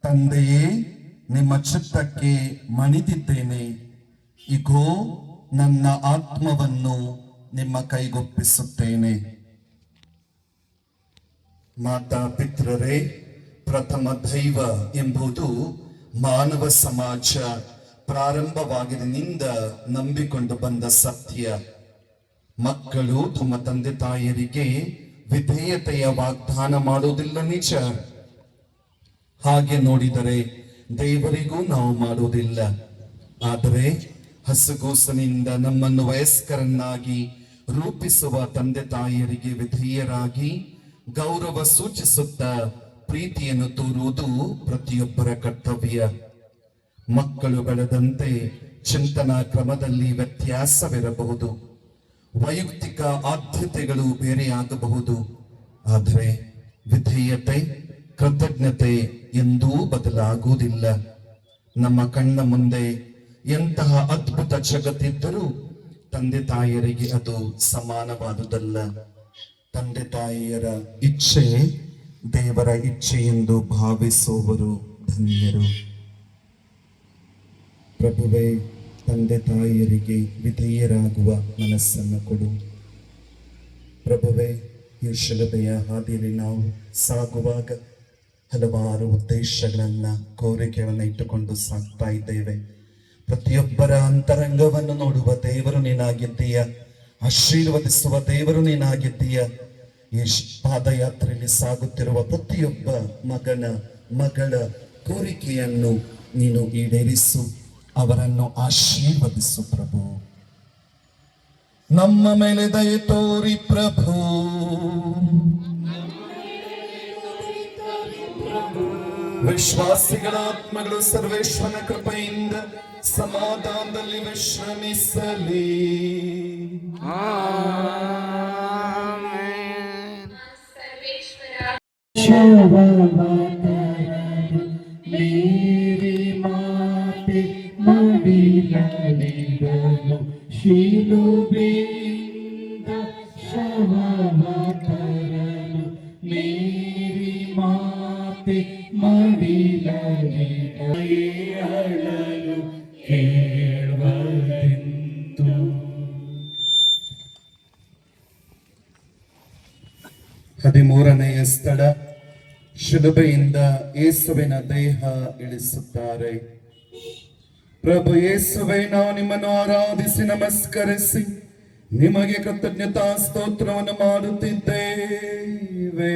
[SPEAKER 1] ತಂದೆಯೇ, ನಿಮ್ಮ ಚಿತ್ತಕ್ಕೆ ಮಣಿದಿದ್ದೇನೆ. ಇಗೋ, ನನ್ನ ಆತ್ಮವನ್ನು ನಿಮ್ಮ ಕೈಗೊಪ್ಪಿಸುತ್ತೇನೆ. ಮಾತಾ ಪಿತೃರೇ, ಪ್ರಥಮ ದೈವ ಎಂಬುದು ಮಾನವ ಸಮಾಜ ಪ್ರಾರಂಭವಾಗಿನಿಂದ ನಂಬಿಕೊಂಡು ಬಂದ ಸತ್ಯ. ಮಕ್ಕಳು ತಮ್ಮ ತಂದೆ ತಾಯಿಯರಿಗೆ ವಿಧೇಯತೆಯ ವಾಗ್ದಾನ ಮಾಡುವುದಿಲ್ಲ, ನಿಜ. ಹಾಗೆ ನೋಡಿದರೆ ದೇವರಿಗೂ ನಾವು ಮಾಡುವುದಿಲ್ಲ. ಆದರೆ ಹಸುಗೂಸನಿಂದ ನಮ್ಮನ್ನು ವಯಸ್ಕರನ್ನಾಗಿ ರೂಪಿಸುವ ತಂದೆ ತಾಯಿಯರಿಗೆ ವಿಧೇಯರಾಗಿ ಗೌರವ ಸೂಚಿಸುತ್ತಾ ಪ್ರೀತಿಯನ್ನು ತೋರುವುದು ಪ್ರತಿಯೊಬ್ಬರ ಕರ್ತವ್ಯ. ಮಕ್ಕಳು ಬೆಳೆದಂತೆ ಚಿಂತನಾ ಕ್ರಮದಲ್ಲಿ ವ್ಯತ್ಯಾಸವಿರಬಹುದು, ವೈಯಕ್ತಿಕ ಆದ್ಯತೆಗಳು ಬೇರೆಯಾಗಬಹುದು. ಆದರೆ ವಿಧೇಯತೆ, ಕೃತಜ್ಞತೆ ಎಂದೂ ಬದಲಾಗುವುದಿಲ್ಲ. ನಮ್ಮ ಕಣ್ಣ ಮುಂದೆ ಎಂತಹ ಅದ್ಭುತ ಜಗತ್ತಿದ್ದರೂ ತಂದೆ ತಾಯಿಯರಿಗೆ ಅದು ಸಮಾನವಾದುದಲ್ಲ. ತಂದೆ ತಾಯಿಯರ ಇಚ್ಛೆ ದೇವರ ಇಚ್ಛೆ ಎಂದು ಭಾವಿಸುವವರು ಧನ್ಯರು. ಪ್ರಭುವೇ, ತಂದೆ ತಾಯಿಯರಿಗೆ ವಿಧೇಯರಾಗುವ ಮನಸ್ಸನ್ನು ಕೊಡು. ಪ್ರಭುವೇ, ಈ ಶಿಲುಬೆಯ ಹಾದಿಯಲ್ಲಿ ನಾವು ಸಾಗುವಾಗ ಹಲವಾರು ಉದ್ದೇಶಗಳನ್ನ, ಕೋರಿಕೆಗಳನ್ನ ಇಟ್ಟುಕೊಂಡು ಸಾಗ್ತಾ ಇದ್ದೇವೆ. ಪ್ರತಿಯೊಬ್ಬರ ಅಂತರಂಗವನ್ನು ನೋಡುವ ದೇವರು ನೀನಾಗಿದ್ದೀಯ, ಆಶೀರ್ವದಿಸುವ ದೇವರು ನೀನಾಗಿದ್ದೀಯ. ಈ ಪಾದಯಾತ್ರೆಯಲ್ಲಿ ಸಾಗುತ್ತಿರುವ ಪ್ರತಿಯೊಬ್ಬ ಮಗನ ಮಗಳ ಕೋರಿಕೆಯನ್ನು ನೀನು ಈಡೇರಿಸು, ಅವರನ್ನು ಆಶೀರ್ವದಿಸು ಪ್ರಭು. ನಮ್ಮ ಮೇಲೆ ದಯೆ ತೋರಿ ಪ್ರಭು. ವಿಶ್ವಾಸಿಗಳ ಆತ್ಮಗಳು ಸರ್ವೇಶ್ವರನ ಕೃಪೆಯಿಂದ ಸಮಾಧಾನದಲ್ಲಿ ವಿಶ್ರಮಿಸಲಿ.
[SPEAKER 6] ಆಮೆನ್.
[SPEAKER 3] ಶವವತರರು ಮೇರಿ ಮಾತೆ ಮಡಿಲಲ್ಲಿಡಲು ಶಿಲುಬೆಯಿಂದ ಶವವತರರು ಮೇರಿ ಮಾತೆ ಮಡಿಲಲ್ಲಿಡಲು ಕೇಳುವದೆಂತು.
[SPEAKER 1] ಹದಿಮೂರನೆಯ ಸ್ಥಳ, ಶಿಲುಬೆಯಿಂದ ಯೇಸುವಿನ ದೇಹ ಇಳಿಸುತ್ತಾರೆ. ಪ್ರಭು ಯೇಸುವೆ, ನಾವು ನಿಮ್ಮನ್ನು ಆರಾಧಿಸಿ ನಮಸ್ಕರಿಸಿ ನಿಮಗೆ ಕೃತಜ್ಞತಾ ಸ್ತೋತ್ರವನ್ನು ಮಾಡುತ್ತಿದ್ದೇವೆ.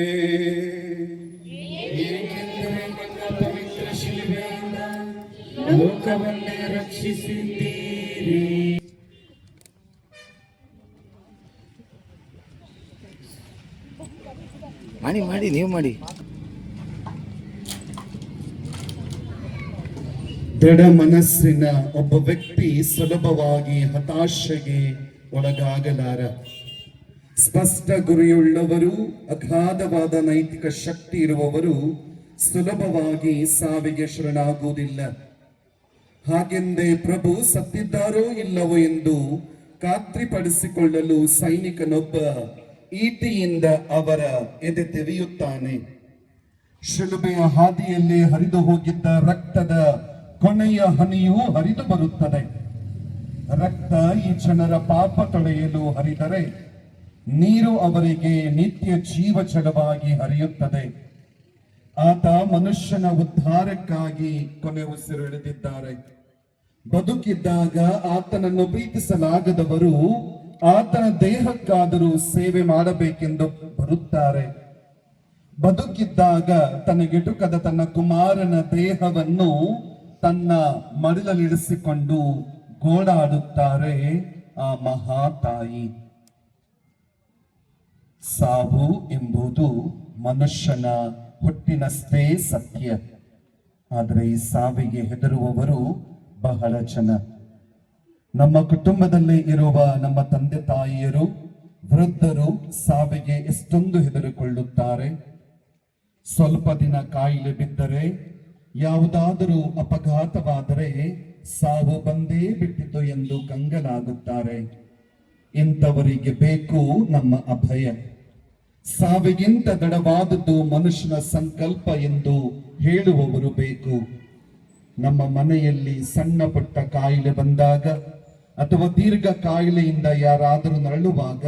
[SPEAKER 3] ಏಕೆಂದರೆ ನಿಮ್ಮ ಪವಿತ್ರ ಶಿಲುಬೆಯಿಂದ ಲೋಕವನ್ನೇ ರಕ್ಷಿಸಿದ್ದೀರಿ.
[SPEAKER 6] ಮಾಡಿ ನೀವು ಮಾಡಿ.
[SPEAKER 1] ದೃಢ ಮನಸ್ಸಿನ ಒಬ್ಬ ವ್ಯಕ್ತಿ ಸುಲಭವಾಗಿ ಹತಾಶೆಗೆ ಒಳಗಾಗಲಾರ. ಸ್ಪಷ್ಟ ಗುರಿಯುಳ್ಳವರು, ಅಗಾಧವಾದ ನೈತಿಕ ಶಕ್ತಿ ಇರುವವರು ಸುಲಭವಾಗಿ ಸಾವಿಗೆ ಶರಣಾಗುವುದಿಲ್ಲ. ಹಾಗೆಂದೇ ಪ್ರಭು ಸತ್ತಿದ್ದಾರೋ ಇಲ್ಲವೋ ಎಂದು ಖಾತ್ರಿಪಡಿಸಿಕೊಳ್ಳಲು ಸೈನಿಕನೊಬ್ಬ ಈಟಿಯಿಂದ ಅವರ ಎದೆ ತೆರೆಯುತ್ತಾನೆ. ಶಿಲುಬೆಯ ಹಾದಿಯಲ್ಲಿ ಹರಿದು ಹೋಗಿದ್ದ ರಕ್ತದ ಕೊನೆಯ ಹನಿಯೂ ಹರಿದು ಬರುತ್ತದೆ. ರಕ್ತ ಈ ಜನರ ಪಾಪ ತೊಳೆಯಲು ಹರಿದರೆ ನೀರು ಅವರಿಗೆ ನಿತ್ಯ ಜೀವ ಜಲವಾಗಿ ಹರಿಯುತ್ತದೆ. ಆತ ಮನುಷ್ಯನ ಉದ್ಧಾರಕ್ಕಾಗಿ ಕೊನೆ ಉಸಿರೆಳೆದಿದ್ದಾರೆ. ಬದುಕಿದ್ದಾಗ ಆತನನ್ನು ಪ್ರೀತಿಸಲಾಗದವರು ಆತನ ದೇಹಕ್ಕಾದರೂ ಸೇವೆ ಮಾಡಬೇಕೆಂದು ಬರುತ್ತಾರೆ. ಬದುಕಿದ್ದಾಗ ತನಗೆಟುಕದ ತನ್ನ ಕುಮಾರನ ದೇಹವನ್ನು ತನ್ನ ಮಡಿಲಲ್ಲಿರಿಸಿಕೊಂಡು ಗೋಳಾಡುತ್ತಾರೆ ಆ ಮಹಾತಾಯಿ. ಸಾವು ಎಂಬುದು ಮನುಷ್ಯನ ಹುಟ್ಟಿನಷ್ಟೇ ಸತ್ಯ. ಆದರೆ ಈ ಸಾವಿಗೆ ಹೆದರುವವರು ಬಹಳ ಜನ. ನಮ್ಮ ಕುಟುಂಬದಲ್ಲಿ ಇರುವ ನಮ್ಮ ತಂದೆ ತಾಯಿಯರು, ವೃದ್ಧರು ಸಾವಿಗೆ ಎಷ್ಟೊಂದು ಹೆದರಿಕೊಳ್ಳುತ್ತಾರೆ. ಸ್ವಲ್ಪ ದಿನ ಕಾಯಿಲೆ ಬಿದ್ದರೆ, ಯಾವುದಾದರೂ ಅಪಘಾತವಾದರೆ ಸಾವು ಬಂದೇ ಬಿಟ್ಟಿತು ಎಂದು ಕಂಗಲಾಗುತ್ತಾರೆ. ಇಂಥವರಿಗೆ ಬೇಕು ನಮ್ಮ ಅಭಯ. ಸಾವಿಗಿಂತ ದಡವಾದದ್ದು ಮನುಷ್ಯನ ಸಂಕಲ್ಪ ಎಂದು ಹೇಳುವವರು ಬೇಕು. ನಮ್ಮ ಮನೆಯಲ್ಲಿ ಸಣ್ಣ ಪುಟ್ಟ ಕಾಯಿಲೆ ಬಂದಾಗ ಅಥವಾ ದೀರ್ಘ ಕಾಯಿಲೆಯಿಂದ ಯಾರಾದರೂ ನರಳುವಾಗ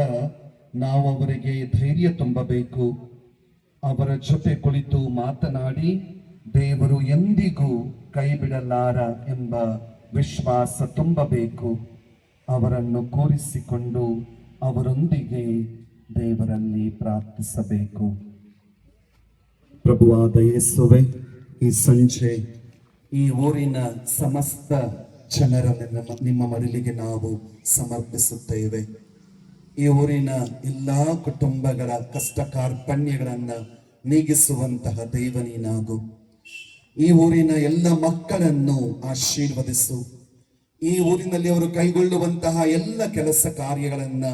[SPEAKER 1] ನಾವು ಅವರಿಗೆ ಧೈರ್ಯ ತುಂಬಬೇಕು. ಅವರ ಜೊತೆ ಕುಳಿತು ಮಾತನಾಡಿ ದೇವರು ಎಂದಿಗೂ ಕೈ ಬಿಡಲಾರ ಎಂಬ ವಿಶ್ವಾಸ ತುಂಬಬೇಕು. ಅವರನ್ನು ಕೂರಿಸಿಕೊಂಡು ಅವರೊಂದಿಗೆ ದೇವರಲ್ಲಿ ಪ್ರಾರ್ಥಿಸಬೇಕು. ಪ್ರಭುವಾದ ಯೇಸುವೆ, ಈ ಸಂಜೆ ಈ ಊರಿನ ಸಮಸ್ತ ಜನರನ್ನು ನಿಮ್ಮ ಮಡಿಲಿಗೆ ನಾವು ಸಮರ್ಪಿಸುತ್ತೇವೆ. ಈ ಊರಿನ ಎಲ್ಲಾ ಕುಟುಂಬಗಳ ಕಷ್ಟ ಕಾರ್ಪಣ್ಯಗಳನ್ನ ನೀಗಿಸುವಂತಹ ದೇವನೀನಾಗು. ಈ ಊರಿನ ಎಲ್ಲ ಮಕ್ಕಳನ್ನು ಆಶೀರ್ವದಿಸು. ಈ ಊರಿನಲ್ಲಿ ಅವರು ಕೈಗೊಳ್ಳುವಂತಹ ಎಲ್ಲ ಕೆಲಸ ಕಾರ್ಯಗಳನ್ನ,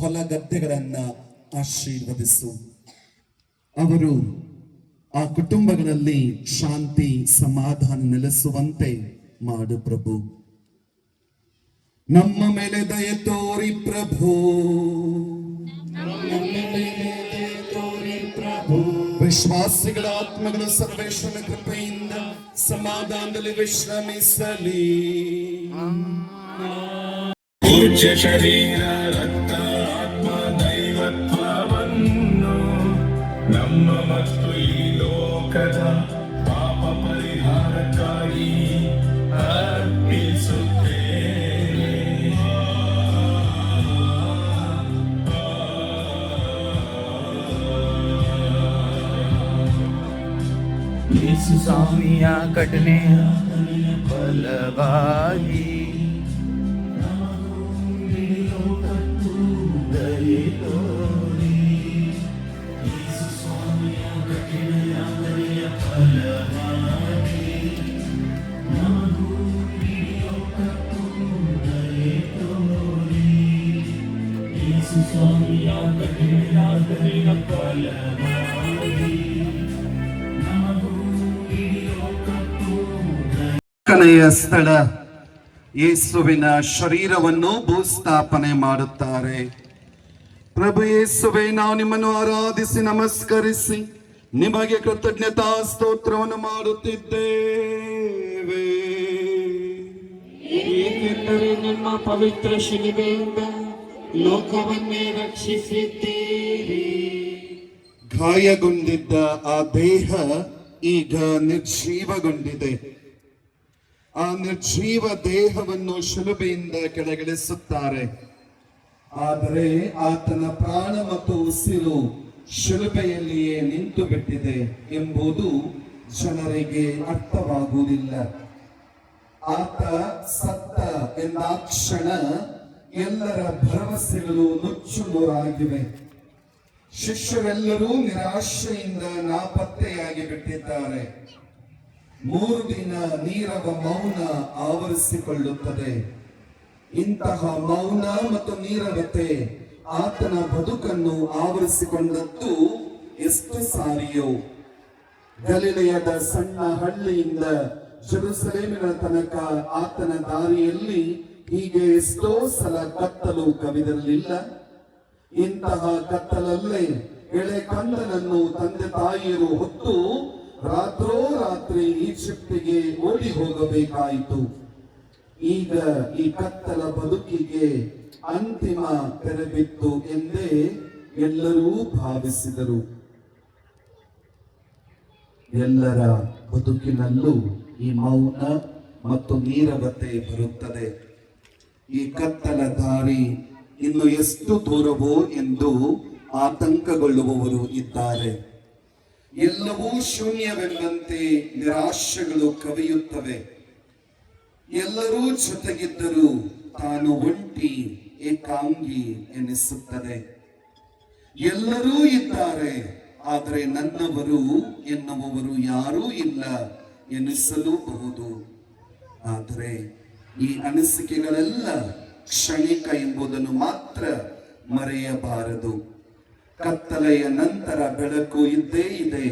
[SPEAKER 1] ಹೊಲ ಗದ್ದೆಗಳನ್ನ ಆಶೀರ್ವದಿಸು. ಅವರು ಆ ಕುಟುಂಬಗಳಲ್ಲಿ ಶಾಂತಿ ಸಮಾಧಾನ ನೆಲೆಸುವಂತೆ ಮಾಡು ಪ್ರಭು. ನಮ್ಮ ಮೇಲೆ ದಯೆ ತೋರಿ ಪ್ರಭು. ವಿಶ್ವಾಸಿಗಳ ಆತ್ಮಗಳು ಸರ್ವೇಶ್ವರನ ಕೃಪೆಯಿಂದ ಸಮಾಧಾನದಲ್ಲಿ ವಿಶ್ರಮಿಸಲಿ.
[SPEAKER 3] ಪೂಜ್ಯ ಶರೀರ ರಕ್ತ ಆತ್ಮ ದೈವತ್ವವನ್ನು ನಮ್ಮ ಮತ್ತು ಈ ಲೋಕದ ಪಾಪ ಪರಿಹಾರಕ್ಕಾಗಿ ಅರ್ಪಿಸುತ್ತೇವೆ.
[SPEAKER 6] ಯೇಸು ಸ್ವಾಮಿಯ ಘಟನೆಯ ಫಲವಾಗಿ
[SPEAKER 1] ಕನೆಯ ಸ್ಥಳ ಯೇಸುವಿನ ಶರೀರವನ್ನು ಭೂಸ್ಥಾಪನೆ ಮಾಡುತ್ತಾರೆ. ಪ್ರಭು ಯೇಸುವೆ, ನಾವು ನಿಮ್ಮನ್ನು ಆರಾಧಿಸಿ ನಮಸ್ಕರಿಸಿ ನಿಮಗೆ ಕೃತಜ್ಞತಾ ಸ್ತೋತ್ರವನ್ನು ಮಾಡುತ್ತಿದ್ದೇವೆ.
[SPEAKER 2] ಏಕೆಂದರೆ ನಿಮ್ಮ ಪವಿತ್ರ ಶಿಲುಬೆಯಿಂದ ಲೋಕವನ್ನೇ ರಕ್ಷಿಸಿದ್ದೀರಿ.
[SPEAKER 1] ಗಾಯಗೊಂಡಿದ್ದ ಆ ದೇಹ ಈಗ ನಿರ್ಜೀವಗೊಂಡಿದೆ. ಆ ನಿರ್ಜೀವ ದೇಹವನ್ನು ಶಿಲುಬೆಯಿಂದ ಕೆಳಗಿಳಿಸುತ್ತಾರೆ. ಆದರೆ ಆತನ ಪ್ರಾಣ ಮತ್ತು ಉಸಿರು ಶಿಲುಬೆಯಲ್ಲಿಯೇ ನಿಂತು ಬಿಟ್ಟಿದೆ ಎಂಬುದು ಜನರಿಗೆ ಅರ್ಥವಾಗುವುದಿಲ್ಲ. ಆತ ಸತ್ತ ಎಂದಾಕ್ಷಣ ಎಲ್ಲರ ಭರವಸೆಗಳು ನುಚ್ಚು ನೂರಾಗಿವೆ. ಶಿಷ್ಯರೆಲ್ಲರೂ ನಿರಾಶೆಯಿಂದ ನಾಪತ್ತೆಯಾಗಿ ಬಿಟ್ಟಿದ್ದಾರೆ. 3 ದಿನ ನೀರವ ಮೌನ ಆವರಿಸಿಕೊಳ್ಳುತ್ತದೆ. ಇಂತಹ ಮೌನ ಮತ್ತು ನೀರವತೆ ಆತನ ಬದುಕನ್ನು ಆವರಿಸಿಕೊಂಡದ್ದು ಎಷ್ಟು ಸಾರಿಯೋ. ಗಲಿಲೆಯದ ಸಣ್ಣ ಹಳ್ಳಿಯಿಂದ ಜೆರುಸಲೇಮಿನ ತನಕ ಆತನ ದಾರಿಯಲ್ಲಿ ಹೀಗೆ ಎಷ್ಟೋ ಸಲ ಕತ್ತಲು ಕವಿದಿರಲಿಲ್ಲ. ಇಂತಹ ಕತ್ತಲಲ್ಲೇ ಎಳೆ ಕಂದನನ್ನು ತಂದೆ ತಾಯಿಯರು ಹೊತ್ತು ರಾತ್ರೋರಾತ್ರಿ ಈಜಿಪ್ಟಿಗೆ ಓಡಿ ಹೋಗಬೇಕಾಯಿತು. ಈಗ ಈ ಕತ್ತಲ ಬದುಕಿಗೆ ಅಂತಿಮ ತೆರೆಬಿತ್ತು ಎಂದೇ ಎಲ್ಲರೂ ಭಾವಿಸಿದರು. ಎಲ್ಲರ ಬದುಕಿನಲ್ಲೂ ಈ ಮೌನ ಮತ್ತು ನೀರವತೆ ಬರುತ್ತದೆ. ಈ ಕತ್ತಲ ದಾರಿ ಇನ್ನು ಎಷ್ಟು ದೂರವೋ ಎಂದು ಆತಂಕಗೊಳ್ಳುವವರು ಇದ್ದಾರೆ. ಎಲ್ಲವೂ ಶೂನ್ಯವೆಂಬಂತೆ ನಿರಾಶೆಗಳು ಕವಿಯುತ್ತವೆ. ಎಲ್ಲರೂ ಜೊತೆಗಿದ್ದರೂ ತಾನು ಒಂಟಿ ಏಕಾಂಗಿ ಎನಿಸುತ್ತದೆ. ಎಲ್ಲರೂ ಇದ್ದಾರೆ, ಆದರೆ ನನ್ನವರು ಎನ್ನುವವರು ಯಾರೂ ಇಲ್ಲ ಎನಿಸಲೂಬಹುದು. ಆದರೆ ಈ ಅನಿಸಿಕೆಗಳೆಲ್ಲ ಕ್ಷಣಿಕ ಎಂಬುದನ್ನು ಮಾತ್ರ ಮರೆಯಬಾರದು. ಕತ್ತಲೆಯ ನಂತರ ಬೆಳಕು ಇದ್ದೇ ಇದೆ.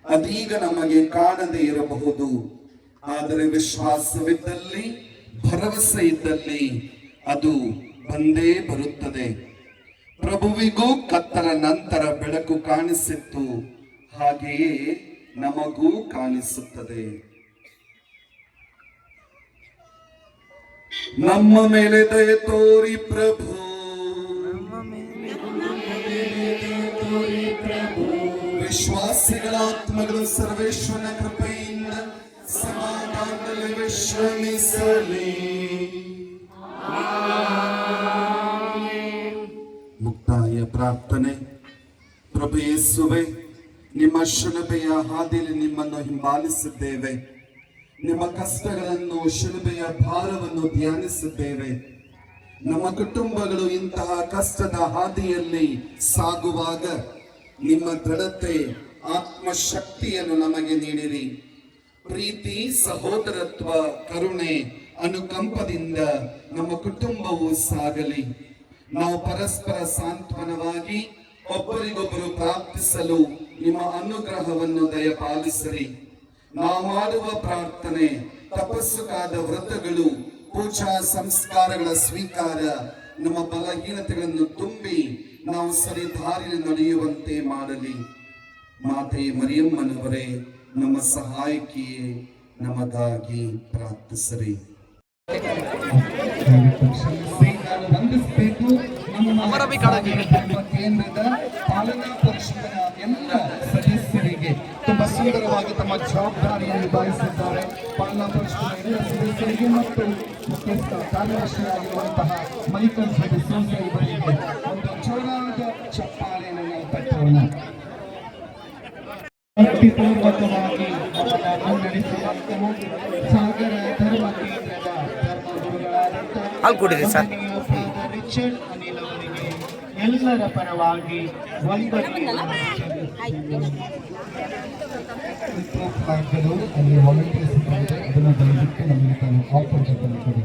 [SPEAKER 1] ಅದೀಗ ನಮಗೆ ಕಾಣದೇ ಇರಬಹುದು, ಆದರೆ ವಿಶ್ವಾಸವಿದ್ದಲ್ಲಿ, ಭರವಸೆ ಇದ್ದಲ್ಲಿ ಅದು ಬಂದೇ ಬರುತ್ತದೆ. ಪ್ರಭುವಿಗೂ ಕತ್ತಲ ನಂತರ ಬೆಳಕು ಕಾಣಿಸಿತ್ತು, ಹಾಗೆಯೇ ನಮಗೂ ಕಾಣಿಸುತ್ತದೆ. ನಮ್ಮ ಮೇಲೆ ದಯೆ ತೋರಿ ಪ್ರಭು, ವಿಶ್ವಾಸಿಗಳ ಆತ್ಮಗಳು ಸರ್ವೇಶ್ವರನ ಕೃಪೆಯಿಂದ ಸಮಾಧಾನದಲ್ಲಿ ವಿಶ್ರಮಿಸಲಿ. ಮುಕ್ತಾಯ ಪ್ರಾರ್ಥನೆ. ಪ್ರಭು ಯೇಸುವೆ, ನಿಮ್ಮ ಶಿಲುಬೆಯ ಹಾದಿಯಲ್ಲಿ ನಿಮ್ಮನ್ನು ಹಿಂಬಾಲಿಸಿದ್ದೇವೆ. ನಿಮ್ಮ ಕಷ್ಟಗಳನ್ನು, ಶಿಲುಬೆಯ ಭಾರವನ್ನು ಧ್ಯಾನಿಸಿದ್ದೇವೆ. ನಮ್ಮ ಕುಟುಂಬಗಳು ಇಂತಹ ಕಷ್ಟದ ಹಾದಿಯಲ್ಲಿ ಸಾಗುವಾಗ ನಿಮ್ಮ ದೃಢತೆ, ಆತ್ಮಶಕ್ತಿಯನ್ನು ನಮಗೆ ನೀಡಿರಿ. ಪ್ರೀತಿ, ಸಹೋದರತ್ವ, ಕರುಣೆ, ಅನುಕಂಪದಿಂದ ನಮ್ಮ ಕುಟುಂಬವು ಸಾಗಲಿ. ನಾವು ಪರಸ್ಪರ ಸಾಂತ್ವನವಾಗಿ ಒಬ್ಬರಿಗೊಬ್ಬರು ಪ್ರಾರ್ಥಿಸಲು ನಿಮ್ಮ ಅನುಗ್ರಹವನ್ನು ದಯಪಾಲಿಸಿರಿ. ನಾವು ಮಾಡುವ ಪ್ರಾರ್ಥನೆ, ತಪಸ್ಸುಗಾದ ವ್ರತಗಳು, ಪೂಜಾ ಸಂಸ್ಕಾರಗಳ ಸ್ವೀಕಾರ ನಮ್ಮ ಬಲಹೀನತೆಗಳನ್ನು ತುಂಬಿ ನಾವು ಸರಿ ದಾರಿಯಲ್ಲಿ ನಡೆಯುವಂತೆ ಮಾಡಲಿ. ಮಾತೆ ಮರಿಯಮ್ಮನವರೇ, ನಮ್ಮ ಸಹಾಯಕಿಯೇ, ನಮಗಾಗಿ ಪ್ರಾರ್ಥಿಸಿರಿ. ನಾನು ವಂದಿಸಬೇಕು ನಮ್ಮ ಕೇಂದ್ರದ ಪಾಲನಾ ಪರಿಷತ್ತಿನ ಎಲ್ಲ ಸದಸ್ಯರಿಗೆ ತುಂಬಾ ಸುಂದರವಾಗಿ ತಮ್ಮ ಜವಾಬ್ದಾರಿಯನ್ನು ನಿಭಾಯಿಸಿದ್ದಾರೆ. ಪಾಲನಾ ಪರಿಷತ್ತಿನ ಎಲ್ಲ ಸದಸ್ಯರಿಗೆ ಮತ್ತು ಮುಖ್ಯಸ್ಥ ಕಾರ್ಯದರ್ಶಿಯಾಗಿರುವಂತಹ ಮೈಕಲ್ ಡಿಸೋಜ ಇವರಿಗೆ ಒಂದು ಜೋರಾದ ಚಪ್ಪಾಳೆಯನ್ನು ನಾವು ತಟ್ಟೋಣ. ಭಕ್ತಿಪೂರ್ವಕವಾಗಿ ಅವರನ್ನು ನಡೆಸುವಂತಹ ಸಾಗರ ಧರ್ಮ ಕೇಂದ್ರದ ಧರ್ಮಗುರುಗಳಾದಂತಹ ರಿಚರ್ಡ್ ಅನಿಲ್ ಅವರಿಗೆ ಎಲ್ಲರ ಪರವಾಗಿ ಅಲ್ಲಿ ವಾಲಂಟಿಯರ್ಸ್ ಇದ್ದಾರೆ, ಅದನ್ನು ದಯವಿಟ್ಟು ನಮಗೆ ತಾನು ಆಪರೇಷನ್ ಕೊಡಿ.